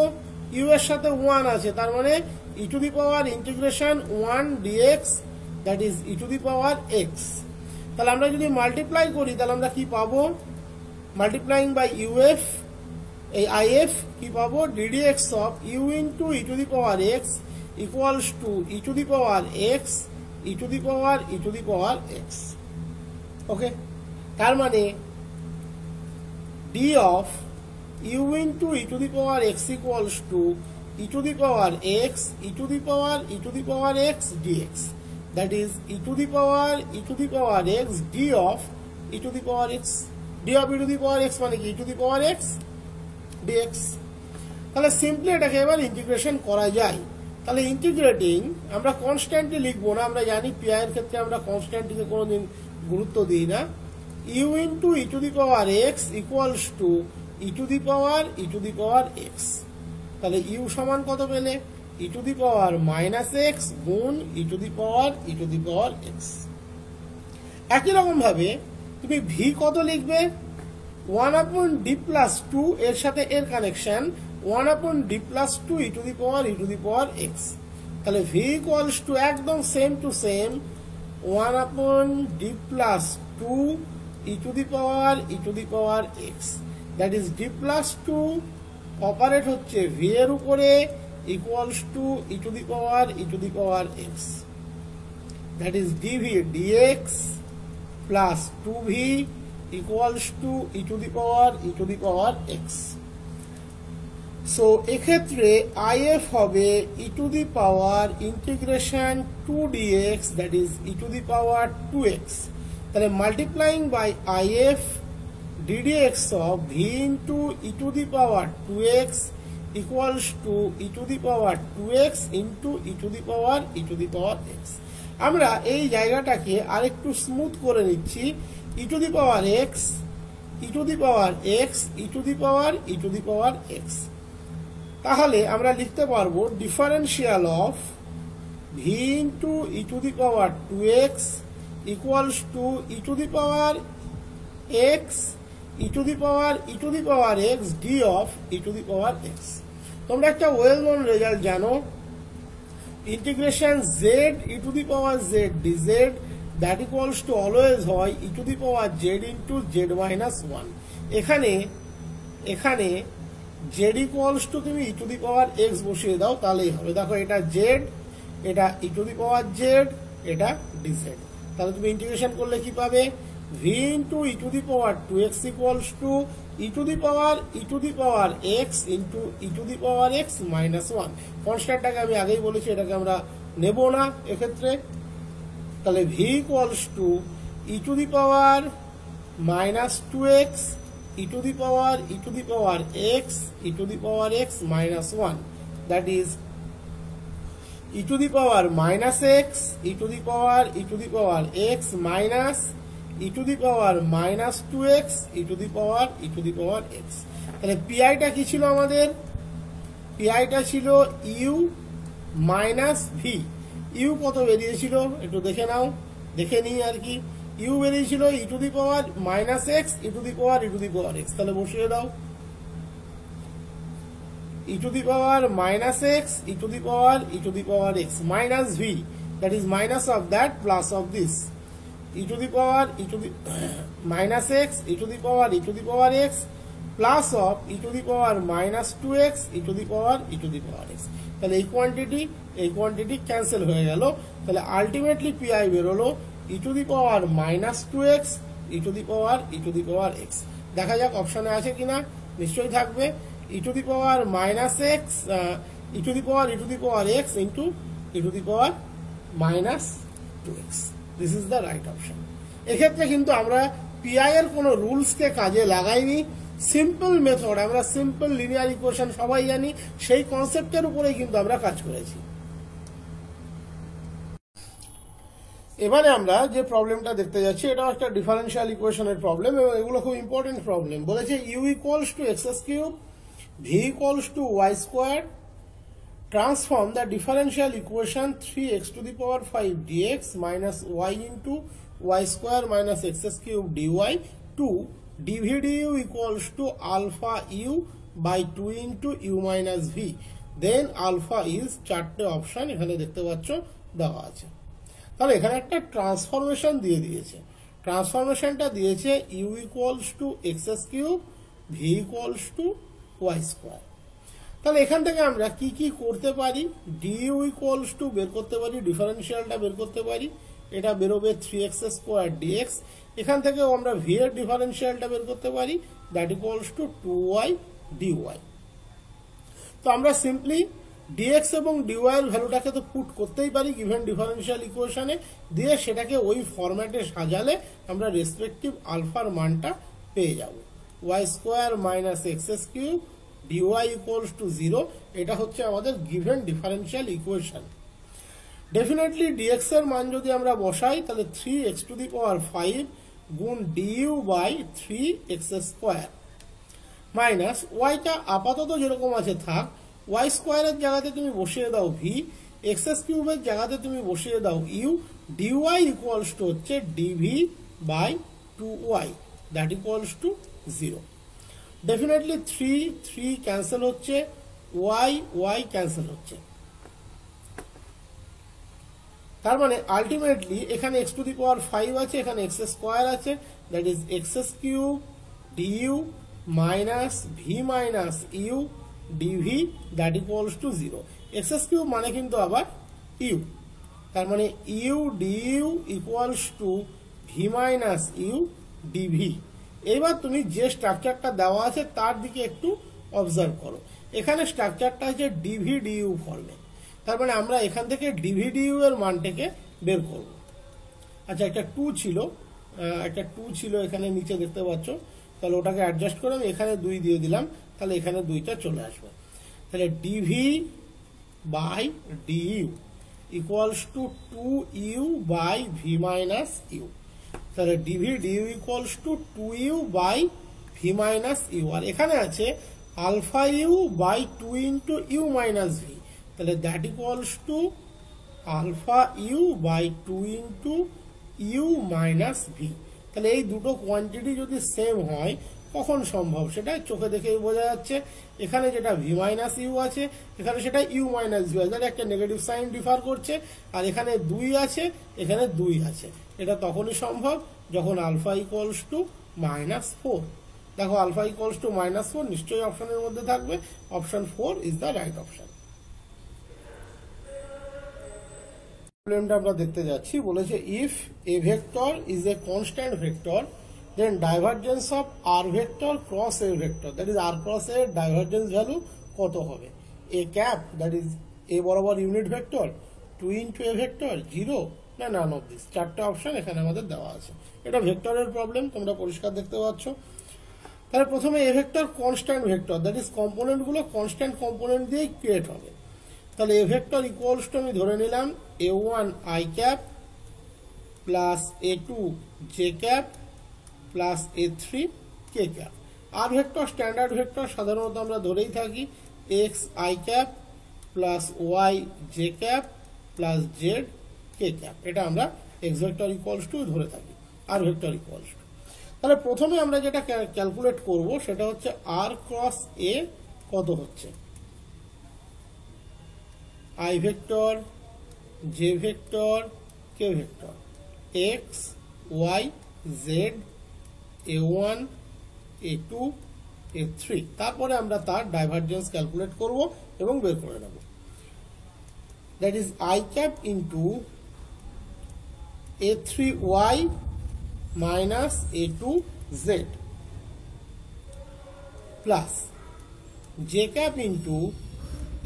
S1: ইউ এর সাথে 1 আছে, তার মানে E to the power integration 1 dx, that is E to the power X. তাহলে আমরা যদি মাল্টিপ্লাই করি তাহলে আমরা কি পাবো? মাল্টিপ্লাইং বাই ইউএফ, এই আইএফ কি পাবো? ddx of U into E to the power x equals to E to the power x E to the power X. Okay, তার মানে d of u into e to the power x equals to e to the power x e to the power x dx, that is e to the power x d of e to the power x, d of e to the power x মানে কি? e to the power x dx। তাহলে simply এটাকে এবার integration করা যায়। তাহলে integrating আমরা constantly লিখবো না, আমরা জানি পিআই এর ক্ষেত্রে আমরা কনস্ট্যান্টকে কোনোদিন গুরুত্ব দিই না। u into e to the power x equals to e to the power x। তাহলে u সমান কত পেলে? e to the power minus x গুণ e to the power x। একই রকম ভাবে তুমি v কত লিখবে? 1/d+2 এর সাথে এর connection 1/d+2 e to the power x। তাহলে v equals to একদম same to same 1/d+2 e to the power x, that is d+2 operate হচ্ছে v এর উপরে equals to e to the power x, that is dv dx plus 2v equals to e to the power x। So এক্ষেত্রে if হবে e to the power integration 2 dx, that is e to the power 2x। তাহলে multiplying by if ddx of v into e to the power 2x equals to e to the power 2x into e to the power x। আমরা এই জায়গাটাকে আরেকটু smooth করে নিচ্ছি। e to the power x e to the power x e to the power x। তাহলে আমরা লিখতে পারবো differential of v into e to the power 2x equals to e to the power x e to the power x d of e to the power x। তোমরা একটা well known result জানো, integration z e to the power z dz that equals to always হয় e to the power z into z minus 1। এখানে z equals to তুমি e to the power x বসিয়ে দাও তাহলেই হবে। দেখো এটা z, এটা e to the power z, এটা dz। তাহলে তুমি ইন্টিগ্রেশন করলে কি পাবে? v into e to the power 2x equals to e to the power x into e to the power x minus 1. কনস্ট্যান্টটাকে আমি আগেই বলেছি, এটাকে আমরা নেব না এক্ষেত্রে। তাহলে v equals to e to the power minus 2x e to the power x e to the power x minus 1, that is e to the power minus x e to the power x minus e to the power minus 2x e to the power x. তাহলে pi টা কি ছিল আমাদের? pi টা ছিল u minus v। u কত বেরিয়েছিল একটু দেখে নাও, দেখে নিই আর কি। u বেরিয়েছিল e to the power minus x e to the power x। তাহলে বসিয়ে দাও e to the power minus x e to the power x minus v, that is minus of that plus of this, e to the power minus x e to the power x plus of e to the power minus 2x e to the power x। তাহলে এই quantity cancel হয়ে গেল। তাহলে ultimately pi বেরোলো e to the power minus 2x e to the power x। দেখা যাক অপশনে আছে কিনা, নিশ্চয়ই থাকবে। e to the power minus x e to the power x into e to the power minus 2x, this is the right option। এক্ষেত্রে কিন্তু আমরা pi এর কোনো রুলসকে কাজে লাগাইনি, সিম্পল মেথড, আমরা সিম্পল লিনিয়ার ইকুয়েশন সবাই জানি, সেই কনসেপ্টের উপরেই কিন্তু আমরা কাজ করেছি। এবারে আমরা যে প্রবলেমটা দেখতে যাচ্ছি এটাও একটা ডিফারেন্সিয়াল ইকুয়েশনের প্রবলেম, এবং এগুলো খুব ইম্পর্টেন্ট প্রবলেম। বলেছে u equals to x cube v equals to y square, transform the differential equation 3x to the power 5 dx minus y into y square minus x cube dy to dv du equals to alpha u by 2 into u minus v, then alpha is চারটে option এখানে দেখতে পাচ্ছ দেওয়া আছে। তাহলে এখানে একটা transformation দিয়ে দিয়েছে, ট্রান্সফরমেশনটা দিয়েছে u equals to x cube v equals to y square। তাহলে এখান থেকে আমরা কি কি করতে পারি? du equals to বের করতে পারি, ডিফারেন্সিয়ালটা বের করতে পারি, এটা বেরোবে 3x square dx। এখান থেকেও আমরা v এর ডিফারেন্সিয়ালটা বের করতে পারি, that equals two 2y dy। তো আমরা সিম্পলি dx এবং dy এর ভ্যালুটাকে তো পুট করতেই পারি গিভেন ডিফারেন্সিয়াল ইকুয়েশনে, দিয়ে সেটাকে ওই ফরম্যাটে সাজালে আমরা রেসপেক্টিভ আলফার মানটা পেয়ে যাব। y square minus x cube dy equals to 0, এটা হচ্ছে আমাদের given differential equation. Definitely dx এর মান যদি আমরা বসাই তাহলে 3x টু দি পাওয়ার 5 গুণ du by 3x square minus ওয়াইটা আপাতত যেরকম আছে থাক, y স্কোয়ারের জায়গাতে তুমি বসিয়ে দাও v, x কিউবের জায়গাতে তুমি বসিয়ে দাও u, dy ইকুয়ালস টু হচ্ছে dv by 2y, that equals to 0। Definitely 3 cancel হচ্ছে, y ক্যান্সেল হচ্ছে, তার মানে আলটিমেটলি এখানে x টু দি পাওয়ার 5 আছে, এখানে x স্কোয়ার আছে, that is x cube du minus v minus u dv that equals to 0। x cube মানে কিন্তু আবার u, তার মানে u du equals two v minus u dv। এবার তুমি যে স্ট্রাকচারটা দেওয়া আছে তার দিকে একটু অবজার্ভ করো, এখানে স্ট্রাকচারটা আছে dv du ফর্মে, তার মানে আমরা এখান থেকে dv du এর মানটাকে বের করব। আচ্ছা একটা 2 ছিল এখানে নিচে দেখতে পাচ্ছ, তাহলে ওটাকে অ্যাডজাস্ট করে আমি এখানে 2 দিয়ে দিলাম, তাহলে এখানে 2টা চলে আসবে। তাহলে dv by du equals to 2u by v minus u, তাহলে dv du equals to 2u by v minus u, আর এখানে আছে alpha u by 2 into u minus v, তাহলে that equals to alpha u by 2 into u minus v. তাহলে এই দুটো quantity যদি same হয় কখন সম্ভব সেটা চোখে দেখেই বোঝা যাচ্ছে। এখানে যেটা ভি মাইনাস ইউ আছে এখানে সেটা ইউ মাইনাস ভি আছে, একটা নেগেটিভ সাইন ডিফার করছে, আর এখানে 2 আছে এখানে 2 আছে। এটা তখনই সম্ভব যখন আলফা ইকুয়ালস টু -4। দেখো আলফা ইকুয়ালস টু -4 নিশ্চয়ই অপশনের মধ্যে থাকবে, option 4 is the right option. প্রবলেমটা আমরা দেখতে যাচ্ছি। বলেছে if a vector is a constant vector then divergence of r vector cross a vector, that is r cross এর ডাইভারজেন্স ভ্যালু কত হবে? A cap, that is a বরাবর unit vector, 2 into a vector, 0 না none of this. চারটে option এখানে আমাদের দেওয়া আছে। এটা ভেক্টরের প্রবলেম, তোমরা পরিষ্কার দেখতে পাচ্ছ। তাহলে প্রথমে এ vector constant vector, that is component গুলো কনস্ট্যান্ট কম্পোনেন্ট দিয়েই ক্রিয়েট হবে। তাহলে এ ভেক্টর ইকুয়ালস টু আমি ধরে নিলাম a1 i cap plus a2 j cap plus a3 k cap. আর ভেক্টর স্ট্যান্ডার্ড ভেক্টর সাধারণত আমরা ধরেই থাকি x i cap plus y j cap plus z k cap. এটা আমরা x ভেক্টর ইকুয়ালস টু ধরে থাকি, আর ভেক্টর ইকুয়ালস টু। তাহলে প্রথমে আমরা যেটা ক্যালকুলেট করব সেটা হচ্ছে r ক্রস a কত হচ্ছে। i vector, j vector, k vector, x, y, z, a1, a2, a3। তারপরে আমরা তার ডাইভারজেন্স ক্যালকুলেট করব এবং বের করে নেব। That is i cap into a3y minus a2z plus j cap into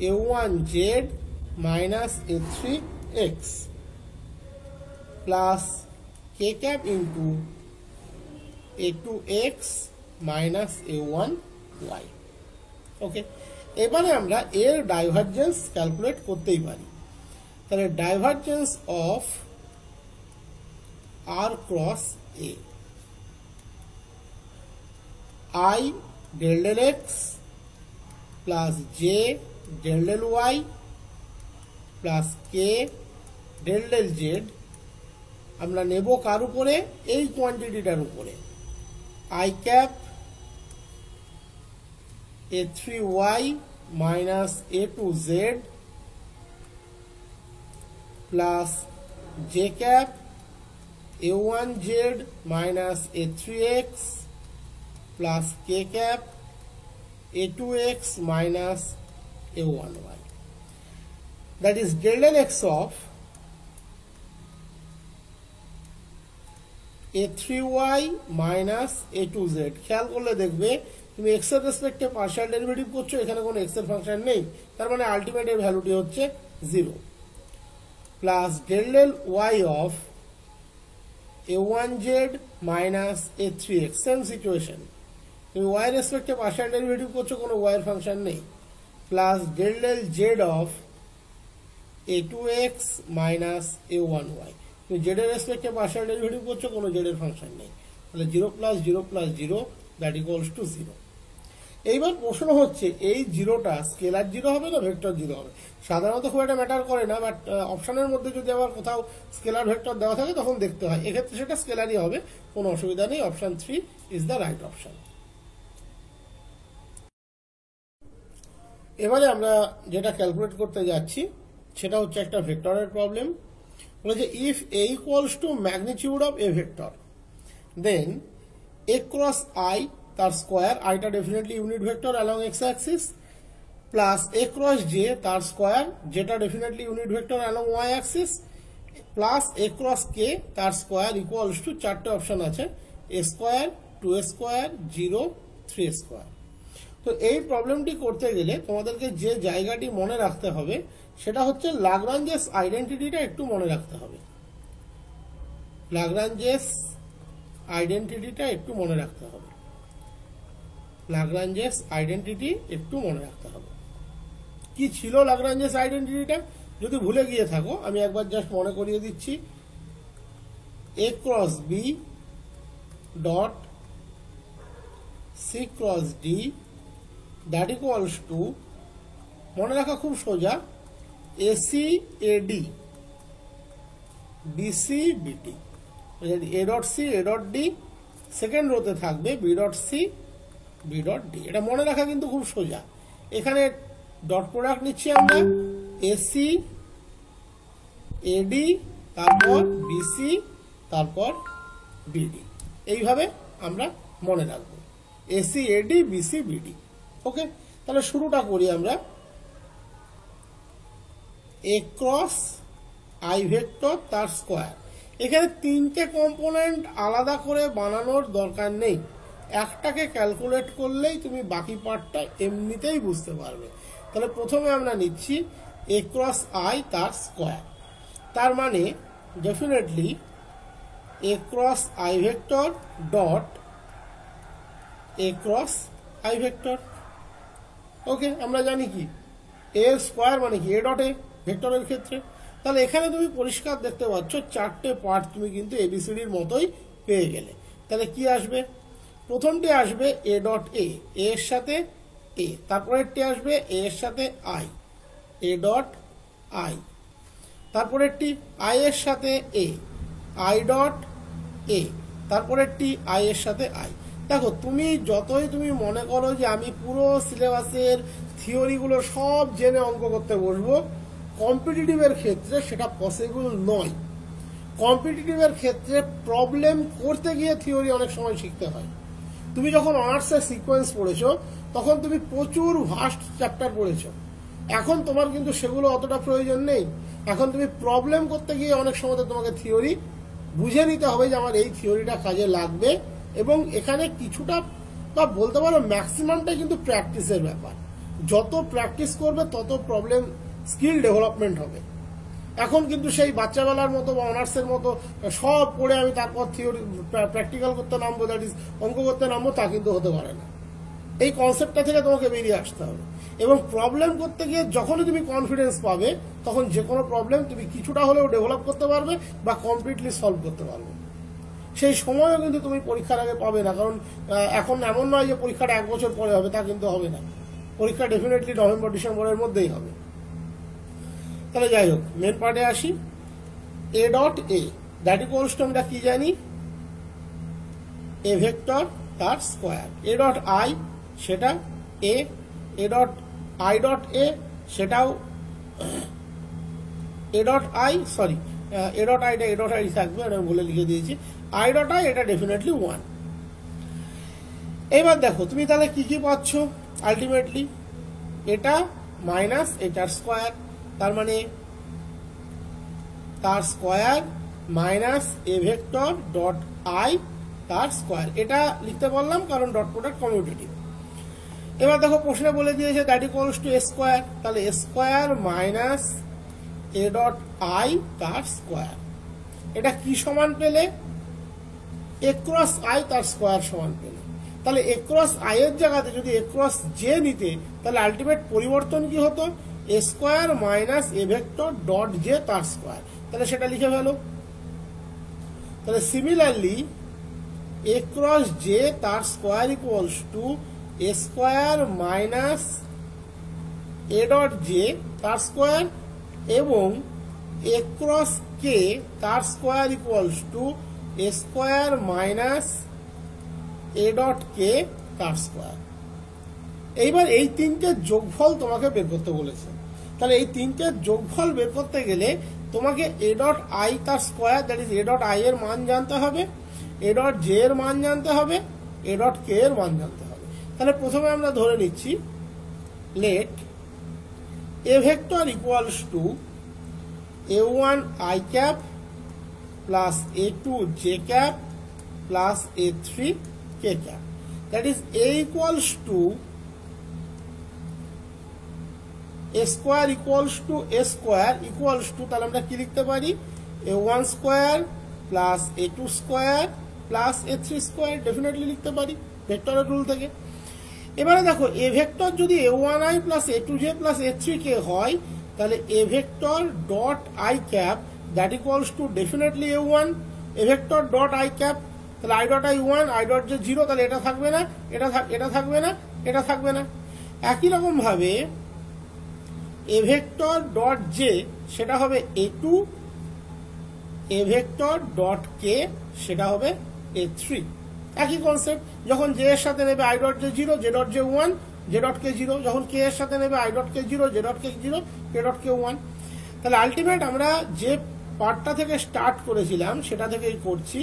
S1: a1z minus a3x plus k cap into a2x minus a1y। ওকে, এবারে আমরা এর ডাইভারজেন্স ক্যালকুলেট করতেই পারি। তাহলে divergence of r cross a, I del del x plus j del del y plus K del del Z আমরা নেব কার উপরে? এই কোয়ান্টিটিটার উপরে, I cap a3y minus a2z plus J cap a1z minus a3x plus K cap a2x minus a1y। That is del del x of a3y minus a2z। খেয়াল করলে দেখবে তুমি x এর রেসপেক্টে পার্শিয়াল ডেরিভেটিভ করছো, এখানে কোনো x এর ফাংশন নেই, তার মানে আলটিমেট এর ভ্যালুটি হচ্ছে 0 plus del del y of a1z minus a3x। Same situation, তুমি y এর রেসপেক্টে পার্শিয়াল ডেরিভেটিভ করছো, কোনো y এর ফাংশন নেই, plus del del z of a2x minus a1y। তুমি z এর রেসপেক্টে পার্শিয়াল ডেরিভেটিভ করছো, কোনো z এর ফাংশন নেই, তাহলে 0 plus 0 plus 0 that equals to 0। এইবার প্রশ্ন হচ্ছে এই জিরোটা স্কেলার জিরো হবে না ভেক্টর জিরো হবে? সাধারণত খুব একটা ম্যাটার করে না, বাট অপশনের মধ্যে যদি আবার কোথাও স্কেলার ভেক্টর দেওয়া থাকে তখন দেখতে হয়। এক্ষেত্রে সেটা স্কেলারই হবে, কোনো অসুবিধা নেই। Option 3 is the right option. এবারে আমরা যেটা ক্যালকুলেট করতে যাচ্ছি সেটা হচ্ছে একটা ভেক্টরের প্রবলেম। বলেছে if A equals to magnitude of A vector then A cross I তার স্কোয়ার, আইটা definitely unit vector along X axis, plus A cross J তার স্কোয়ার, যেটা definitely unit vector along Y axis, plus A cross K তার square equals to চারটে option আছে, A square, 2a square, 0, 3a square. তো এই প্রবলেমটি করতে গেলে তোমাদেরকে যে জায়গাটি মনে রাখতে হবে সেটা হচ্ছে লাগরাঞ্জেস আইডেন্টিটিটা একটু মনে রাখতে হবে। লাগরাঞ্জেস আইডেন্টিটিটা একটু মনে রাখতে হবে। লাগরাঞ্জেস আইডেন্টিটি একটু মনে রাখতে হবে। কি ছিল লাগরাঞ্জেস আইডেন্টিটিটা? যদি ভুলে গিয়ে থাকো আমি একবার জাস্ট মনে করিয়ে দিচ্ছি। A cross B dot C cross D that equals to, মনে রাখা খুব সোজা, AC AD BC BD, A dot C A dot D, second রোতে থাকবে B dot C B dot D. এটা মনে রাখা কিন্তু খুব সোজা। এখানে ডট প্রোডাক্ট নিচ্ছি আমরা, এসি এডি তারপর বিসি তারপর বিডি, এইভাবে আমরা মনে রাখবো এসি এডি বিসি বিডি। ওকে, তাহলে শুরুটা করি আমরা। এ ক্রস আই ভেক্টর তার স্কোয়ার। এখানে তিনটে কম্পোনেন্ট আলাদা করে বানানোর দরকার নেই, একটাকে ক্যালকুলেট করলেই তুমি বাকি পার্টটা এমনিতেই বুঝতে পারবে। তাহলে প্রথমে আমরা নিচ্ছি এ ক্রস আই তার স্কোয়ার, তার মানে definitely A cross I vector dot A cross I vector. Okay, আমরা জানি কি এ স্কোয়ার মানে কি এ ডট এ ভেক্টরের ক্ষেত্রে। তাহলে এখানে তুমি পরিষ্কার দেখতে পাচ্ছ চারটে পার্ট তুমি কিন্তু এবিসিডির মতোই পেয়ে গেলে। তাহলে কি আসবে, প্রথমটি আসবে এ ডট এ এর সাথে এ, তারপরেরটি আসবে এ এর সাথে আই এ ডট আই, তারপরেরটি আই এর সাথে এ আই ডট এ, তারপরেরটি আই এর সাথে আই। দেখো তুমি যতই তুমি মনে করো যে আমি পুরো সিলেবাসের থিওরিগুলো সব জেনে অঙ্ক করতে বসবো, কম্পিটিটিভের ক্ষেত্রে সেটা পসিবল নয়। কম্পিটিটিভের ক্ষেত্রে প্রবলেম করতে গিয়ে থিওরি অনেক সময় শিখতে হয়। তুমি যখন অনার্সের সিকোয়েন্স পড়েছো তখন তুমি প্রচুর ভাস্ট চ্যাপ্টার পড়েছো, এখন তোমার কিন্তু সেগুলো অতটা প্রয়োজন নেই। এখন তুমি প্রবলেম করতে গিয়ে অনেক সময় তোমাকে থিওরি বুঝে নিতে হবে যে আমার এই থিওরিটা কাজে লাগবে, এবং এখানে কিছুটা বা বলতে পারো ম্যাক্সিমামটাই কিন্তু প্র্যাকটিসের ব্যাপার। যত প্র্যাকটিস করবে তত প্রবলেম স্কিল ডেভেলপমেন্ট হবে। এখন কিন্তু সেই বাচ্চাবেলার মতো বা অনার্সের মতো সব পড়ে আমি তারপর থিওরি প্র্যাকটিক্যাল করতে নামবো, দ্যাট ইজ অঙ্ক করতে নামবো, তা কিন্তু হতে পারে না। এই কনসেপ্টটা থেকে তোমাকে বেরিয়ে আসতে হবে, এবং প্রবলেম করতে গিয়ে যখনই তুমি কনফিডেন্স পাবে তখন যে কোনো প্রবলেম তুমি কিছুটা হলেও ডেভেলপ করতে পারবে বা কমপ্লিটলি সলভ করতে পারবে। সেই সময়ও কিন্তু তুমি পরীক্ষার আগে পাবে না, কারণ এখন এমন নয় যে পরীক্ষাটা 1 বছর পরে হবে, তা কিন্তু হবে না। পরীক্ষা ডেফিনেটলি নভেম্বর ডিসেম্বরের মধ্যেই হবে। তাহলে যাই হোক, মেন পার্টে আসি। A dot A that equals to আমরা কি জানি, এ ভেক্টর তার স্কোয়ার। এ ডট আই সেটা A, A dot I dot A সেটাও A dot I, sorry A dot আইটা এ ডট আই থাকবে, আমি বলে লিখে দিয়েছি। আই ডট আই এটা ডেফিনেটলি 1। এবার দেখো তুমি তাহলে কি কি পাচ্ছ, আলটিমেটলি এটা মাইনাস এটার স্কোয়ার, তার মানে তার square minus A vector dot I তার স্কোয়ার। এটা লিখতে পারলাম কারণ ডট প্রোডাক্ট কমিউটেটিভ। এবার দেখো প্রশ্নে বলে দিয়েছে that equals to A square, তাহলে A square minus A dot I তার স্কোয়ার। এটা কি সমান পেলে, এ ক্রস আই তার স্কোয়ার সমান পেলে। তাহলে এ ক্রস আই এর জায়গাতে যদি এ ক্রস জে নিতে তাহলে আলটিমেট পরিবর্তন কি হতো, A square minus A vector dot J তার স্কোয়ার। তাহলে সেটা লিখে ফেলো। তাহলে সিমিলারলি এ ক্রস জে তার square equals to A square minus A dot J তার স্কোয়ার, এবং এ ক্রস কে তার square equals to A square minus A dot K তার স্কোয়ার। এইবার এই তিনটে যোগফল তোমাকে বের করতে বলেছে। তাহলে এই তিনটে যোগফল বের করতে গেলে তোমাকে এ ডট আই তার square, that is A dot I এর মান জানতে হবে, এ ডট জে এর মান জানতে হবে, এ ডট কে এর মান জানতে হবে। তাহলে প্রথমে আমরা ধরে নিচ্ছি let a vector equals to a1 i cap plus a2 j cap plus a3 k cap, that is a equals to a square equals to a square equals to, তাহলে আমরা কি লিখতে পারি, a1 square plus a2 square plus a3 square definitely লিখতে পারি ভেক্টরের rule থেকে। এবারে দেখো এ ভেক্টর যদি a1i plus a2j plus a3k হয় তাহলে এ vector dot I cap that equals to definitely a1, A vector dot I cap, তাহলে I dot I 1, I dot J 0, তাহলে এটা থাকবে না, এটা থাকবে না, এটা থাকবে না। একই রকম ভাবে এ ভেক্টর ডট জে সেটা হবে a2, এ ভেক্টর ডট কে সেটা হবে a3। একই কনসেপ্ট, যখন জে এর সাথে নেবে I dot J 0, J dot J 1, J dot K 0, যখন কে এর সাথে নেবে I dot K 0, J dot K 0, K dot K 1। তাহলে আলটিমেট আমরা যে পার্টটা থেকে স্টার্ট করেছিলাম সেটা থেকেই করছি,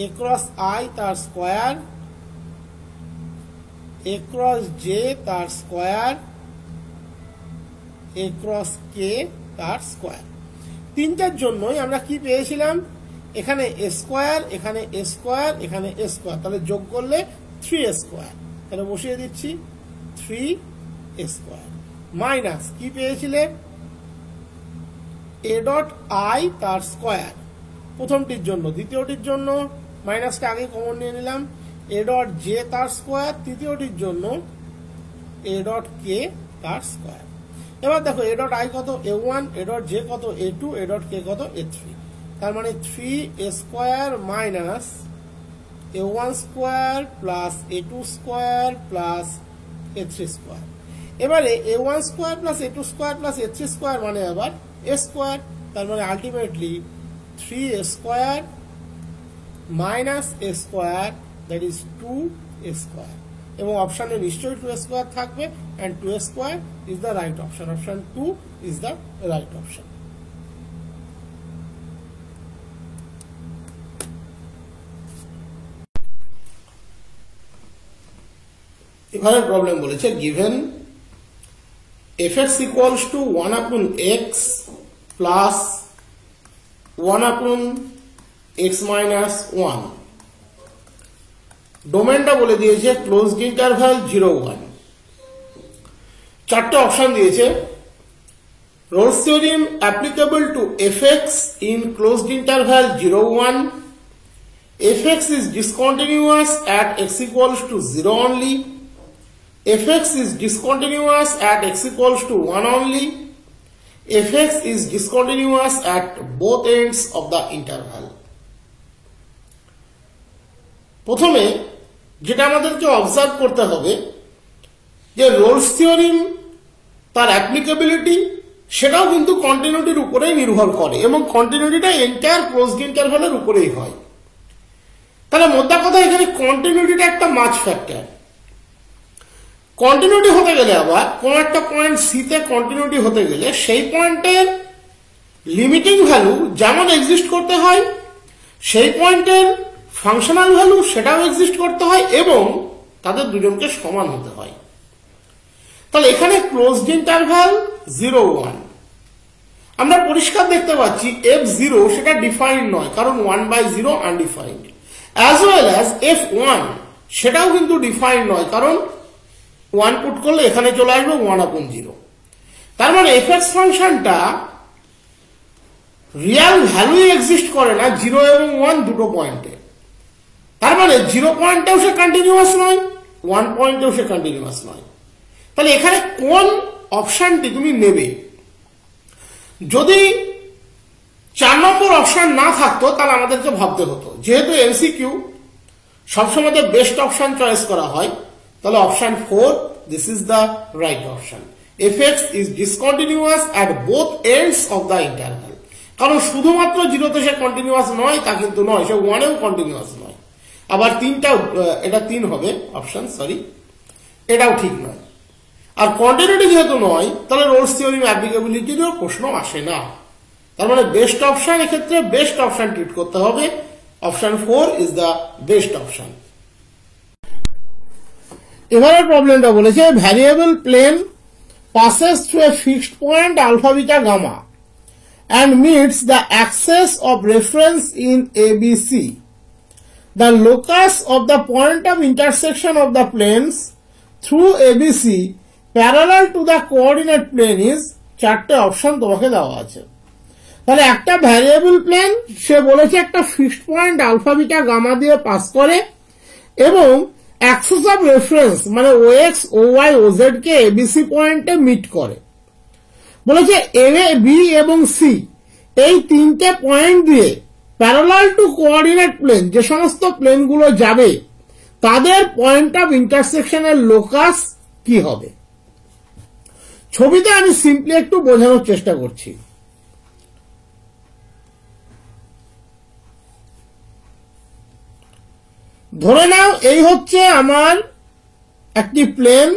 S1: এ ক্রস আই তার স্কোয়ার, এ ক্রস জে তার স্কোয়ার, এ ক্রস কে তার স্কোয়ার। তিনটার জন্যই আমরা কি পেয়েছিলাম, এখানে এ স্কোয়ার, এখানে এ স্কোয়ার, এখানে এ স্কোয়ার, তাহলে যোগ করলে 3a স্কোয়ার, তাহলে বসিয়ে দিচ্ছি 3a স্কোয়ার মাইনাস কি পেয়েছিলেন, এ ডট আই তার স্কোয়ার প্রথমটির জন্য, দ্বিতীয়টির জন্য মাইনাসটা আগে কমন নিয়ে নিলাম, এ ডট জে তার স্কোয়ার, তৃতীয়টির জন্য এ ডট কে তার স্কোয়ার। এবার দেখো এ ডট আই কত, a1, এ ডট জে কত, a2, এ ডট কে কত, a3, তার মানে 3a square minus a1 square plus a2 square plus a3 square. এবারে a1 square plus a2 square plus a3 square মানে আবার a স্কোয়ার, তার মানে ultimately 3a square minus a square, that is 2a square, এবং অপশানে নিশ্চয়ই 2a square থাকবে, and 2a square is the right option, option 2 is the right option. এখানে problem বলেছে গিভেন fx ইকুয়ালস টু 1 আপন x plus 1 আপন x minus 1, ডোমেনটা বলে দিয়েছে ক্লোজড ইন্টারভ্যাল 0-1, চারটে অপশন দিয়েছে, Rolle's theorem applicable to fx in closed interval 0-1, fx is discontinuous at x equals to 0 only, fx is discontinuous at x equals to 1 only, fx is discontinuous at both ends of the interval. প্রথমে যেটা আমাদেরকে observe করতে হবে যে Rolle's theorem তার applicability সেটাও কিন্তু কন্টিনিউটির উপরেই নির্ভর করে, এবং কন্টিনিউটিটা এন্টায়ার ক্লোজড ইন্টারভ্যালের উপরেই হয়। তাহলে মোদ্দা কথা এখানে কন্টিনিউটিটা একটা মাচ ফ্যাক্টর। কন্টিনিউটি হতে গেলে আবার কোন একটা পয়েন্ট সিতে কন্টিনিউটি হতে গেলে সেই পয়েন্টের লিমিটিং ভ্যালু যেমন এক্সিস্ট করতে হয়, সেই পয়েন্টের ফাংশনাল ভ্যালু সেটাও এক্সিস্ট করতে হয়, এবং তাদের দুজনকে সমান হতে হয়। তাহলে এখানে ক্লোজড ইন্টারভ্যাল 0-1 আমরা পরিষ্কার দেখতে পাচ্ছি f0 সেটা ডিফাইন্ড নয়, কারণ 1/0 undefined, as well as f1 সেটাও কিন্তু ডিফাইন্ড নয়, কারণ 1 পুট করলে এখানে চলে আসবে 1/0। তার মানে fx ফাংশনটা রিয়াল ভ্যালু এক্সিস্ট করে না 0 এবং 1 দুটো পয়েন্টে। তার মানে 0 পয়েন্টেও সে কন্টিনিউয়াস নয়, 1 পয়েন্টেও সে কন্টিনিউয়াস নয়। তাহলে এখানে কোন অপশনটি তুমি নেবে? যদি 4 নম্বর অপশন না থাকতো তাহলে আমাদেরকে ভাবতে হতো, যেহেতু এমসিকিউ সবসময় বেস্ট অপশন চয়েস করা হয়, তাহলে option 4 this is the right option. fx is discontinuous at both ends of the interval, কারণ শুধুমাত্র 0 তে সে কন্টিনিউয়াস নয় তা কিন্তু নয়, সে 1 এও কন্টিনিউয়াস নয়। আবার এটা 3 হবে অপশন, সরি এটাও ঠিক নয়। আর কন্টিনিউটি যেহেতু নয় তাহলে রোলস থিওরেম অ্যাপ্লিকেবিলিটিরও প্রশ্ন আসে না। তার মানে বেস্ট অপশন, এক্ষেত্রে বেস্ট অপশন ট্রিট করতে হবে, option 4 is the best option. এবারে প্রবলেমটা বলেছে variable plane passes through a fixed point alpha beta gamma and meets the axis of reference in ABC. The locus of the point of intersection of the planes through ABC parallel to the coordinate plane is, চারটে option তোমাকে দেওয়া আছে। তাহলে একটা variable plane সে বলেছে একটা fixed point alpha beta gamma দিয়ে পাস করে, এবং অ্যাক্সিস অফ রেফারেন্স মানে OX, OY, OZ কে ABC পয়েন্টে মিট করে। বলেছে A, B এবং C এই তিনটে পয়েন্ট দিয়ে প্যারালাল টু কোঅর্ডিনেট প্লেন যে সমস্ত প্লেনগুলো যাবে তাদের পয়েন্ট অফ ইন্টারসেকশনের লোকাস কি হবে। ছবিতে আমি সিম্পলি একটু বোঝানোর চেষ্টা করছি। ধরে নাও এই হচ্ছে আমার একটি প্লেন,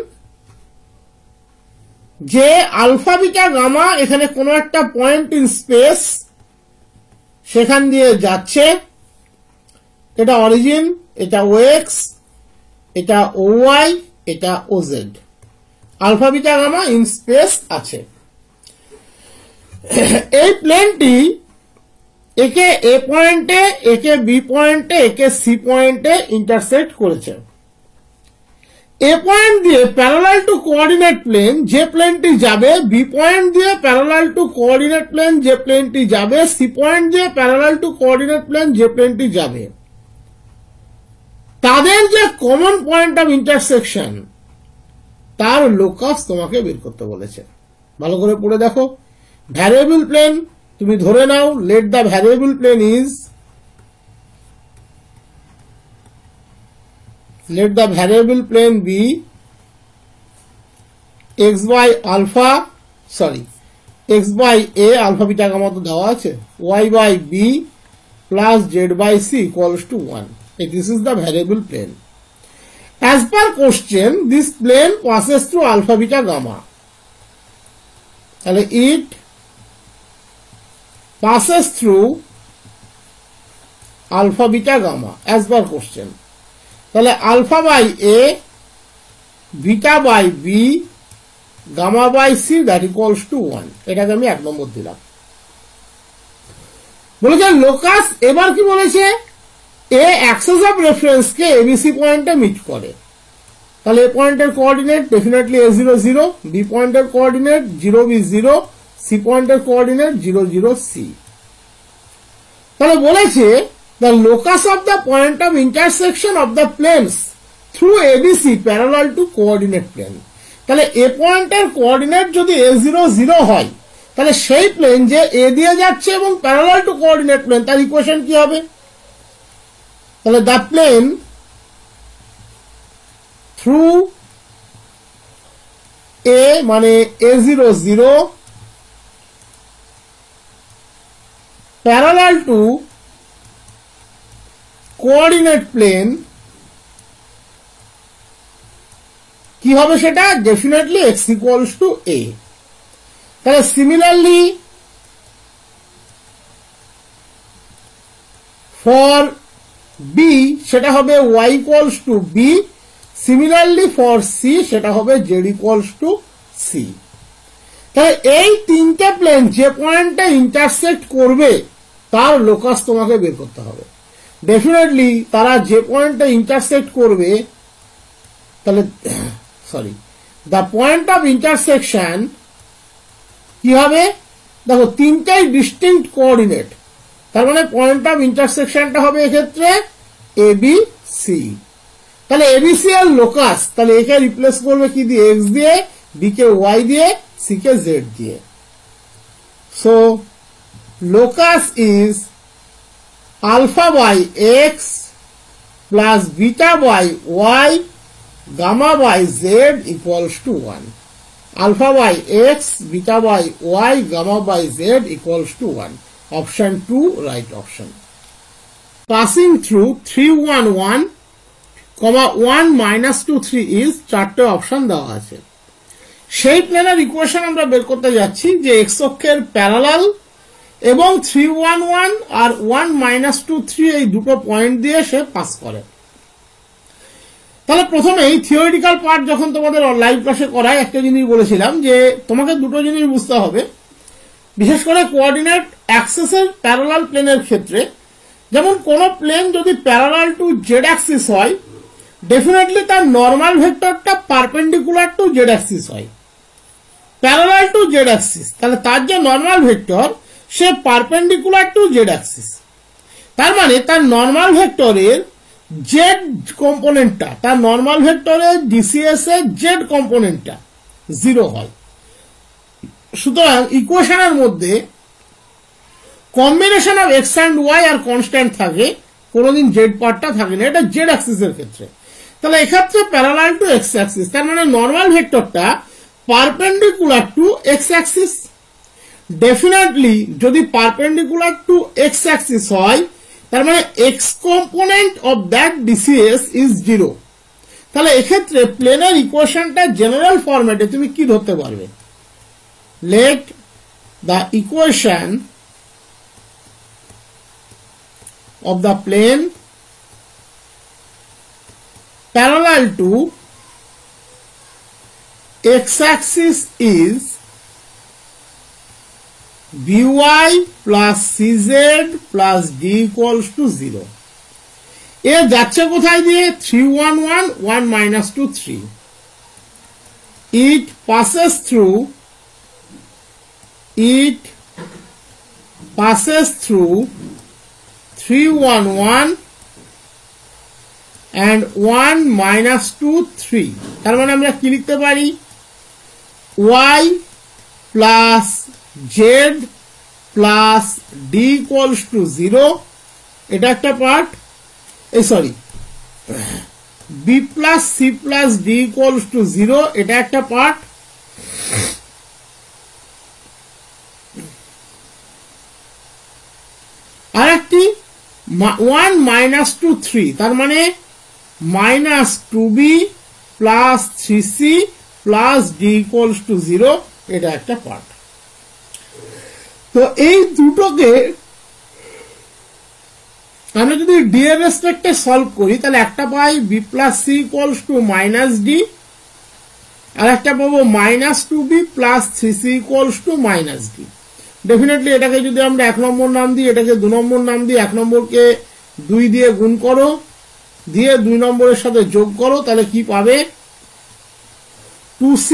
S1: যে আলফা বিটা গামা এখানে কোনো একটা পয়েন্ট ইন স্পেস সেখান দিয়ে যাচ্ছে, এটা অরিজিন, এটা OX, এটা OY, এটা OZ, alpha beta gamma in space আছে। এই প্লেনটি একে এ পয়েন্টে, একে বি পয়েন্টে, একে সি পয়েন্টে ইন্টারসেক্ট করেছে। এ পয়েন্ট দিয়ে প্যারালাল টু কোঅর্ডিনেট প্লেন যে প্লেনটি যাবে, বি পয়েন্ট দিয়ে প্যারালাল টু কোঅর্ডিনেট প্লেন যে প্লেনটি যাবে, সি পয়েন্ট দিয়ে প্যারালাল টু কোঅর্ডিনেট প্লেন যে প্লেনটি যাবে, তাদের যে কমন পয়েন্ট অফ ইন্টারসেকশন তার লোকাস তোমাকে বের করতে বলেছে। ভালো করে পড়ে দেখো। ভ্যারিয়েবল প্লেন তুমি ধরে নাও, let the variable plane is, let the variable plane be x by alpha, sorry, x by a, alpha beta gamma to দেওয়া আছে, y by b plus z by c equals to 1. This is the variable plane. As per question, this plane passes through alpha beta gamma. তাহলে it passes through alpha beta gamma as per question. তাহলে alpha by a, beta by b, gamma by c that equals to 1। এটাকে আমি 1 নম্বর দিলাম। বলেছে locus এবার কি বলেছে, a axis of reference কে এবিসি পয়েন্টে মিট করে। তাহলে এ পয়েন্টের কোঅর্ডিনেট ডেফিনেটলি a0 0, বি পয়েন্টের কোঅর্ডিনেট 0 b 0, সি পয়েন্টের কোঅর্ডিনেট 0 0 c। তাহলে বলেছে the locus of the point of intersection of the planes through ABC parallel to coordinate plane. তাহলে এ পয়েন্টের কোঅর্ডিনেট যদি a0 0 হয়, তাহলে সেই প্লেন যে এ দিয়ে যাচ্ছে এবং প্যারালাল টু কোঅর্ডিনেট প্লেন তার ইকুয়েশন কি হবে? তাহলে দ্য প্লেন থ্রু এ মানে a0 0 parallel to coordinate plane কি হবে সেটা? Definitely x equals to a। তাহলে সিমিলারলি ফর বি সেটা হবে y equals to b, similarly for c সেটা হবে z ইকুয়ালস টু c। তাহলে এই তিনটে প্লেন যে পয়েন্টে ইন্টারসেক্ট করবে তার লোকাস তোমাকে বের করতে হবে। ডেফিনেটলি তারা যে পয়েন্টে ইন্টারসেক্ট করবে, তাহলে sorry, the point of intersection কি হবে? দেখো তিনটাই ডিস্টিংক্ট কোঅর্ডিনেট, তার মানে পয়েন্ট অফ ইন্টারসেকশনটা হবে এক্ষেত্রে এ বি সি। তাহলে এবিসি আর লোকাস, তাহলে একে রিপ্লেস করবে কি দিয়ে? এক্স দিয়ে, বি কে ওয়াই দিয়ে, সি কে জেড দিয়ে। So locus is alpha by x plus beta by y gamma by z equals to 1. Alpha by x, beta by y, gamma by z equals to 1. Option 2, right option. Passing through 3 1 1, 1 minus 2 3 is চারটে option দেওয়া আছে। সেই প্লেনের equation আমরা বের করতে যাচ্ছি যে x অক্ষের প্যারালাল এবং 3 1 1 আর 1 minus 2 3 এই দুটো পয়েন্ট দিয়ে সে পাস করে। তাহলে প্রথমেই থিওরিটিক্যাল পার্ট যখন তোমাদের লাইভ ক্লাসে করায় একটা জিনিস বলেছিলাম যে তোমাকে দুটো জিনিস বুঝতে হবে, বিশেষ করে কোঅর্ডিনেট অ্যাক্সিসের প্যারালাল প্লেনের ক্ষেত্রে। যেমন কোন প্লেন যদি প্যারালাল টু জেড অ্যাক্সিস হয়, ডেফিনেটলি তার নর্মাল ভেক্টরটা পারপেন্ডিকুলার টু জেড অ্যাক্সিস হয়, প্যারালাল টু জেড অ্যাক্সিস। তাহলে তার যে নর্মাল ভেক্টর সে পারপেন্ডিকুলার টু জেড অ্যাক্সিস। তার মানে তার নর্মাল ভেক্টরের জেড কম্পোনেন্টটা, তার নর্মাল ভেক্টরের ডিসিএস এর জেড কম্পোনেন্টটা 0 হয়। সুতরাং ইকুয়েশনের মধ্যে combination of x and y আর কনস্ট্যান্ট থাকে, কোনোদিন জেড পার্টটা থাকে না, এটা জেড অ্যাক্সিসের ক্ষেত্রে। তাহলে এক্ষেত্রে প্যারালাল টু এক্স অ্যাক্সিস, তার মানে নর্মাল ভেক্টরটা perpendicular to X axis. Definitely যদি পারপেন্ডিকুলার টু এক্স অ্যাক্সিস হয়, তার মানে X component of that DCS is 0। তাহলে এক্ষেত্রে প্লেনের ইকুয়েশনটা জেনারেল ফরম্যাটে তুমি কি ধরতে পারবে? Let the equation of the plane parallel to x axis is by plus cz plus d equals to 0. এ যাচ্ছে কোথায় দিয়ে 3 1 1 1 minus 2 3. It passes through 3 1 1 and 1 minus 2 3. তার মানে আমরা কি লিখতে পারি y plus z plus d equals to 0. এটা একটা part, sorry, b plus c plus d equals to 0. এটা একটা পার্ট। আর একটি 1 minus 2 3, তার মানে minus 2b plus 3c plus d equals to 0. এটা একটা পার্ট। তো এই দুটোকে আমরা যদি ডি এর রেসপেক্টে সলভ করি তাহলে একটা পাই b plus c equals to minus d, আর একটা পাবো minus 2b plus 3c equals to minus d. Definitely এটাকে যদি আমরা 1 নম্বর নাম দিই, এটাকে 2 নম্বর নাম দিই, 1 নম্বরকে 2 দিয়ে গুণ করো, দিয়ে 2 নম্বরের সাথে যোগ করো, তাহলে কি পাবে 2c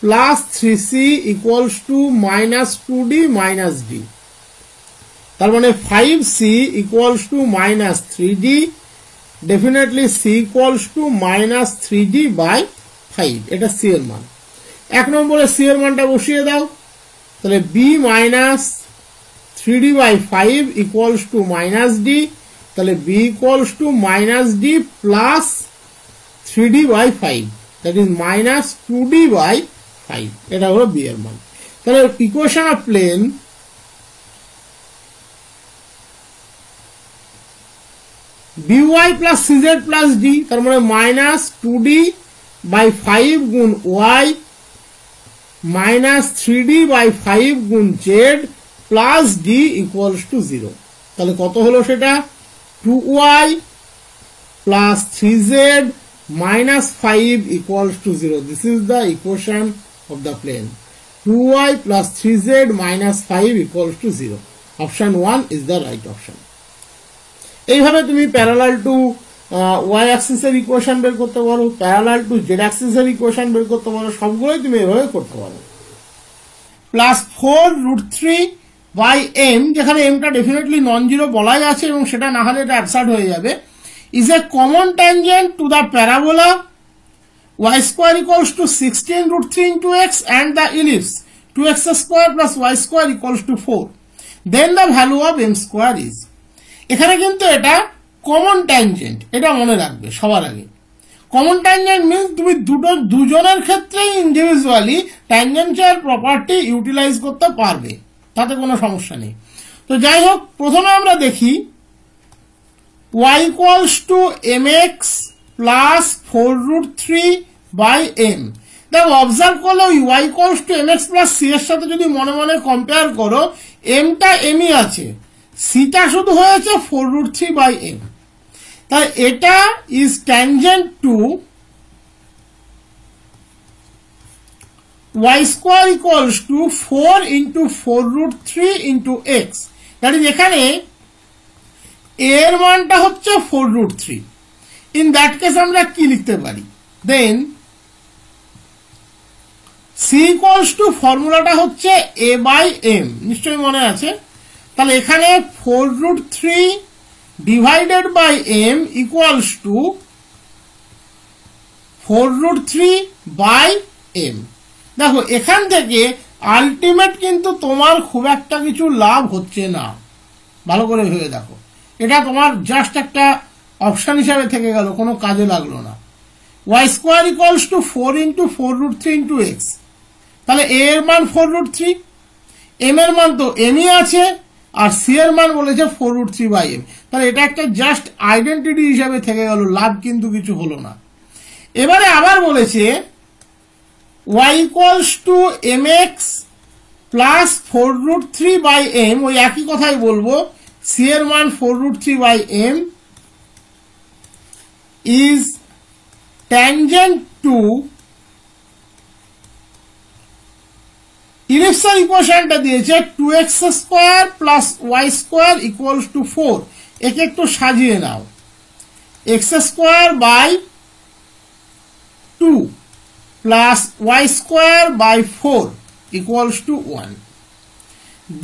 S1: plus 3c equals to minus 2d minus d. তার মানে 5c equals to minus 3d. Definitely c equals to minus 3d by 5. এটা c এর মান। 1 নম্বরে c এর মানটা বসিয়ে দাও, তাহলে b minus 3d by 5 equals to minus d. তাহলে b equals to minus d plus 3d by 5, that is minus 2d by 5. এটা হলো b এর মান। তাহলে equation of plane by plus cz plus d, তার মানে minus 2d by 5 গুণ y minus 3d by 5 গুণ z plus d equals to 0. তাহলে কত হলো সেটা 2y plus 3z minus 5 equals to 0. This is the equation of the plane. 2y plus 3z minus 5 equals to 0. Option 1 is the right option. এইভাবে তুমি parallel to y Axis এর equation বের করতে পারো, প্যারালাল টু z অ্যাক্সিস এর equation বের করতে পারো, সবগুলোই তুমি এভাবে করতে পারো। +4√3 by m, যেখানে m টা ডেফিনেটলি নন জিরো বলাই আছে এবং সেটা না হলে এটা অ্যাবসার্ড হয়ে যাবে, is a common tangent to the parabola y square equals to 16√3 into x and the ellipse 2x square plus y square equals to 4. Then the value of m square is. এখানে কিন্তু এটা common tangent, এটা মনে রাখবে সবার আগে। Common tangent means তুমি দুজনের ক্ষেত্রেই ইন্ডিভিজুয়ালি ট্যানজেন্সিয়াল প্রপার্টি ইউটিলাইজ করতে পারবে, তাতে কোনো সমস্যা নেই। তো যাই হোক, প্রথমে আমরা দেখি y equals to mx plus 4√3 by m। দেখো অবজার্ভ করলে ওই y equals to mx plus c এর সাথে যদি মনে মনে কম্পেয়ার করো, mটা mই আছে, সিটা শুধু হয়েছে 4√3 by m। তাই এটা is tangent to y square equals to 4 into 4√3 into x. That is এখানে এর মানটা হচ্ছে 4√3। ইন দ্যাট কেস আমরা কি লিখতে পারি, দেন c equals to ফর্মুলাটা হচ্ছে a by m, নিশ্চয়ই মনে আছে। তাহলে এখানে 4√3 divided by m equals to 4√3 by m। দেখো এখান থেকে আলটিমেট কিন্তু তোমার খুব একটা কিছু লাভ হচ্ছে না, ভালো করে ভেবে দেখো। এটা তোমার জাস্ট একটা অপশন হিসাবে থেকে গেল, কোনো কাজে লাগলো না। y square equals to 4 into 4√3 into x, তাহলে a এর মান 4√3, m এর মান তো mই আছে, আর c এর মান বলেছে 4√3 by m। তাহলে এটা একটা জাস্ট আইডেন্টিটি হিসাবে থেকে গেল, লাভ কিন্তু কিছু হলো না। এবারে আবার বলেছে y equals to mx plus 4√3 by m, ওই একই কথাই বলবো, c এর মান 4√3 by m is tangent to ইলিপসের ইকুয়েশনটা দিয়েছে 2x square plus y square equals to 4। একে একটু সাজিয়ে নাও, x স্কয়ার বাই 2 প্লাস y square by 4 equals to 1।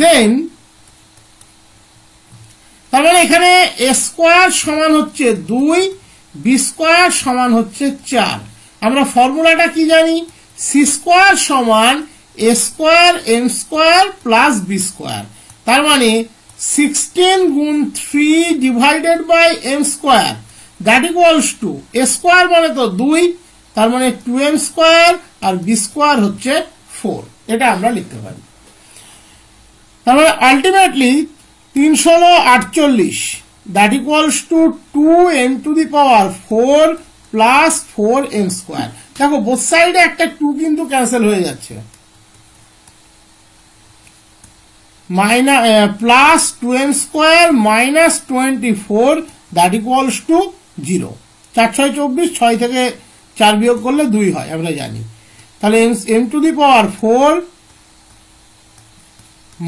S1: Then তার মানে এখানে a স্কয়ার সমান হচ্ছে 2, b স্কয়ার সমান হচ্ছে 4। আমরা ফর্মুলাটা কি জানি? c স্কয়ার সমান a square m square plus b square. তার মানে 16 গুণ 3 divided by m square that equals to a square মানে তো 2, তার মানে 2m স্কয়ার আর b স্কয়ার হচ্ছে 4। এটা আমরা লিখতে পারি। তার মানে ultimately 348 that equals two 2m two the power 4 plus 4m square. দেখো বোথ সাইডে একটা 2 কিন্তু ক্যান্সেল হয়ে যাচ্ছে, plus 2m square minus 24 that equals to 0। 4 6 24, 6 থেকে 4 বিয়োগ করলে 2 হয় আমরা জানি। তাহলে m two the power 4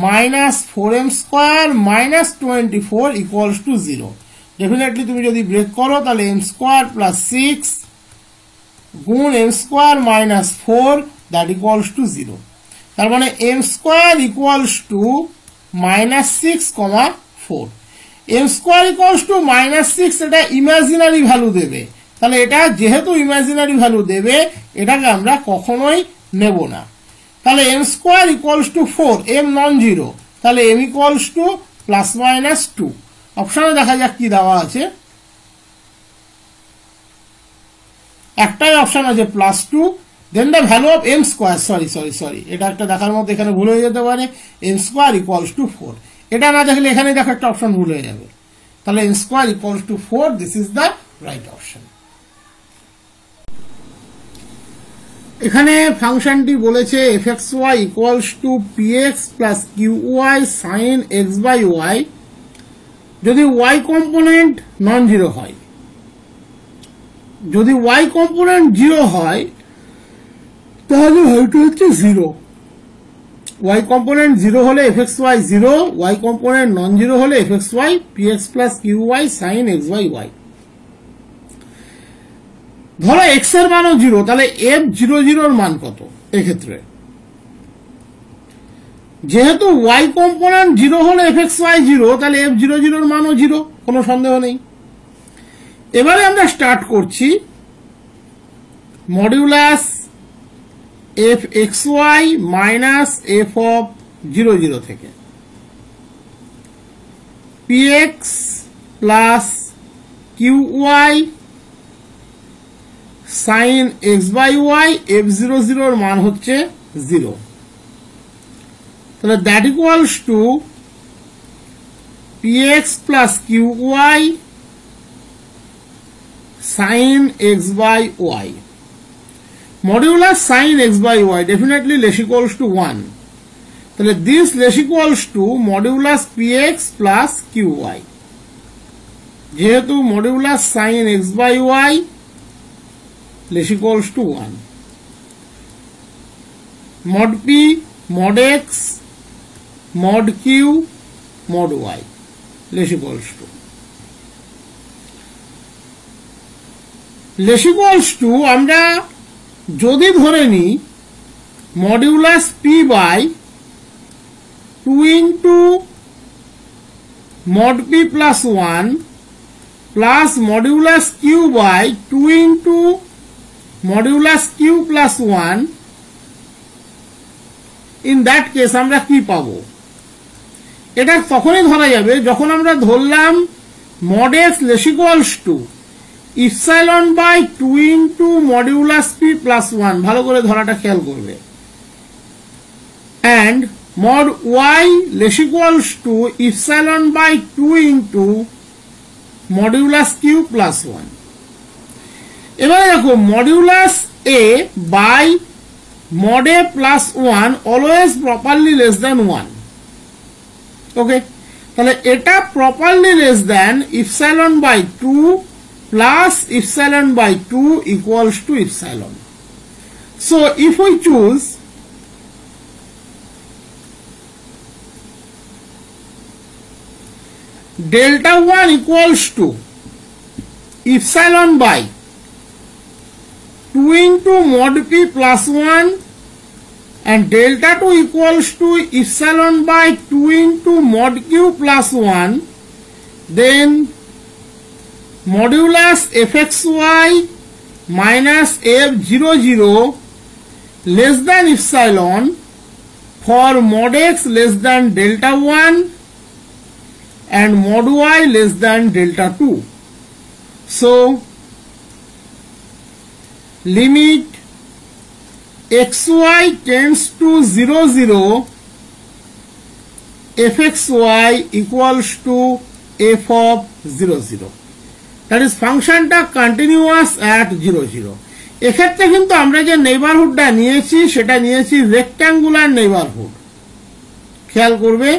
S1: minus 4m square minus 24 equals to 0। Definitely তুমি যদি ব্রেক করো তাহলে m স্কয়ার প্লাস 6 গুণ m square minus 4 that equals to 0। তার মানে m square equals to minus 6,4। m square equals to minus 6 এটা imaginary value দেবে, তাহলে এটা যেহেতু ইমাজিনারি ভ্যালু দেবে এটাকে আমরা কখনোই নেব না। তাহলে m square equals to 4, m non zero, তাহলে m equals to plus minus 2। অপশনে দেখা যাক কি দেওয়া আছে। একটাই অপশন আছে plus 2, then the value of m square, sorry এটা একটা দেখার মধ্যে এখানে ভুল হয়ে যেতে পারে, m স্কয়ার ইকুয়ালস টু 4। এটা না দেখলে এখানে দেখো একটা অপশন ভুল হয়ে যাবে। তাহলে m square equals to 4, this is the right option. এখানে ফাংশনটি বলেছে fxy equals to px plus qy sin x by y যদি y কম্পোনেন্ট নন জিরো হয়। যদি y কম্পোনেন্ট 0 হয় তাহলে ভ্যালুটা হচ্ছে 0। y কম্পোনেন্ট 0 হলে fxy 0, y component non zero হলে fxy px plus qy sin x by y। ধরো x এর মানও 0, তাহলে f00 এর মান কত? এক্ষেত্রে যেহেতু y কম্পোনেন্ট 0 হলে fxy 0, তাহলে f00 এর মানও 0, কোনো সন্দেহ নেই। এবারে আমরা স্টার্ট করছি modulus fxy minus f of 00 থেকে, px plus qy sin x by y, f00 এর মান হচ্ছে 0। তাহলে that equals to px plus qy sin x by y। Modulus sin x by y definitely less equals to 1. তাহলে this less equals to modulus px plus qy। যেহেতু modulus sin x by y less equals to 1, mod p, mod x, mod q, mod y less equals to less equals to আমরা যদি ধরে নিই modulus p by 2 into mod p plus 1 plus modulus q by 2 into modulus q plus 1, in that case আমরা কি পাবো? এটা তখনই ধরা যাবে যখন আমরা ধরলাম mod x less equals to epsilon by 2 into modulus p plus 1, ভালো করে ধরাটা খেয়াল করবে, and mod y less equals to epsilon by 2 into modulus q plus 1। এবারে দেখো modulus a by mod a plus 1 always properly less than 1। Okay, তাহলে এটা properly less than epsilon by 2 plus epsilon by 2 equals to epsilon. So if we choose delta 1 equals to epsilon by 2 into mod p plus 1 and delta 2 equals to epsilon by 2 into mod q plus 1, then modulus fxy minus f00 less than epsilon for mod x less than delta 1 and mod y less than delta 2. So limit xy tends to 0 0 fxy equals to f of 0 0, that is ফাংশনটা continuous at 0 0. এক্ষেত্রে কিন্তু আমরা যে নেইবারহুডটা নিয়েছি সেটা নিয়েছি rectangular neighbourhood. খেয়াল করবে,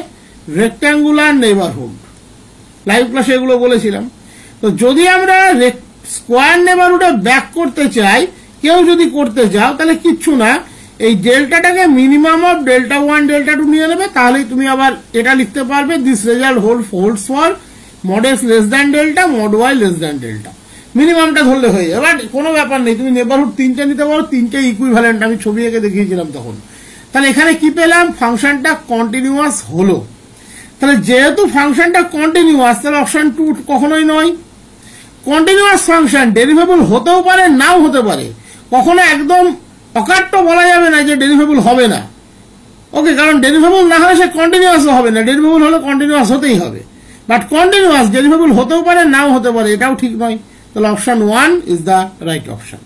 S1: রেক্ট্যাঙ্গুলার নেইবারহুড, লাইভ ক্লাসে এগুলো বলেছিলাম। তো যদি আমরা স্কোয়ার নেইবারহুডে ব্যাক করতে চাই, কেউ যদি করতে চাও, তাহলে কিচ্ছু না, এই ডেল্টাটাকে মিনিমাম অফ ডেল্টা 1 ডেল্টা 2 নিয়ে নেবে, তাহলেই তুমি আবার এটা লিখতে পারবে this result holds for mod x less than delta, mod y less than delta. মিনিমামটা ধরলে হয়ে যাবে, কোনো ব্যাপার নেই, তুমি নেবারহুড তিনটে নিতে পারো, তিনটে ইকুইভ্যালেন্ট, আমি ছবি এঁকে দেখিয়েছিলাম তখন। তাহলে এখানে কি পেলাম, ফাংশনটা কন্টিনিউয়াস হলো। তাহলে যেহেতু ফাংশনটা কন্টিনিউয়াস, তাহলে অপশন 2 কখনোই নয়। কন্টিনিউয়াস ফাংশন ডেরিভেবল হতেও পারে, নাও হতে পারে, কখনো একদম অকাট্য বলা যাবে না যে ডেরিভেবল হবে না। ওকে, কারণ ডেরিভেবল না হলে সে কন্টিনিউয়াসও হবে না, ডেরিভেবল হলে কন্টিনিউয়াস হতেই হবে। বাট কন্টিনিউয়াস ডেরিভেবল হতেও পারে, নাও হতে পারে, এটাও ঠিক নয়। তাহলে option 1 is the right option.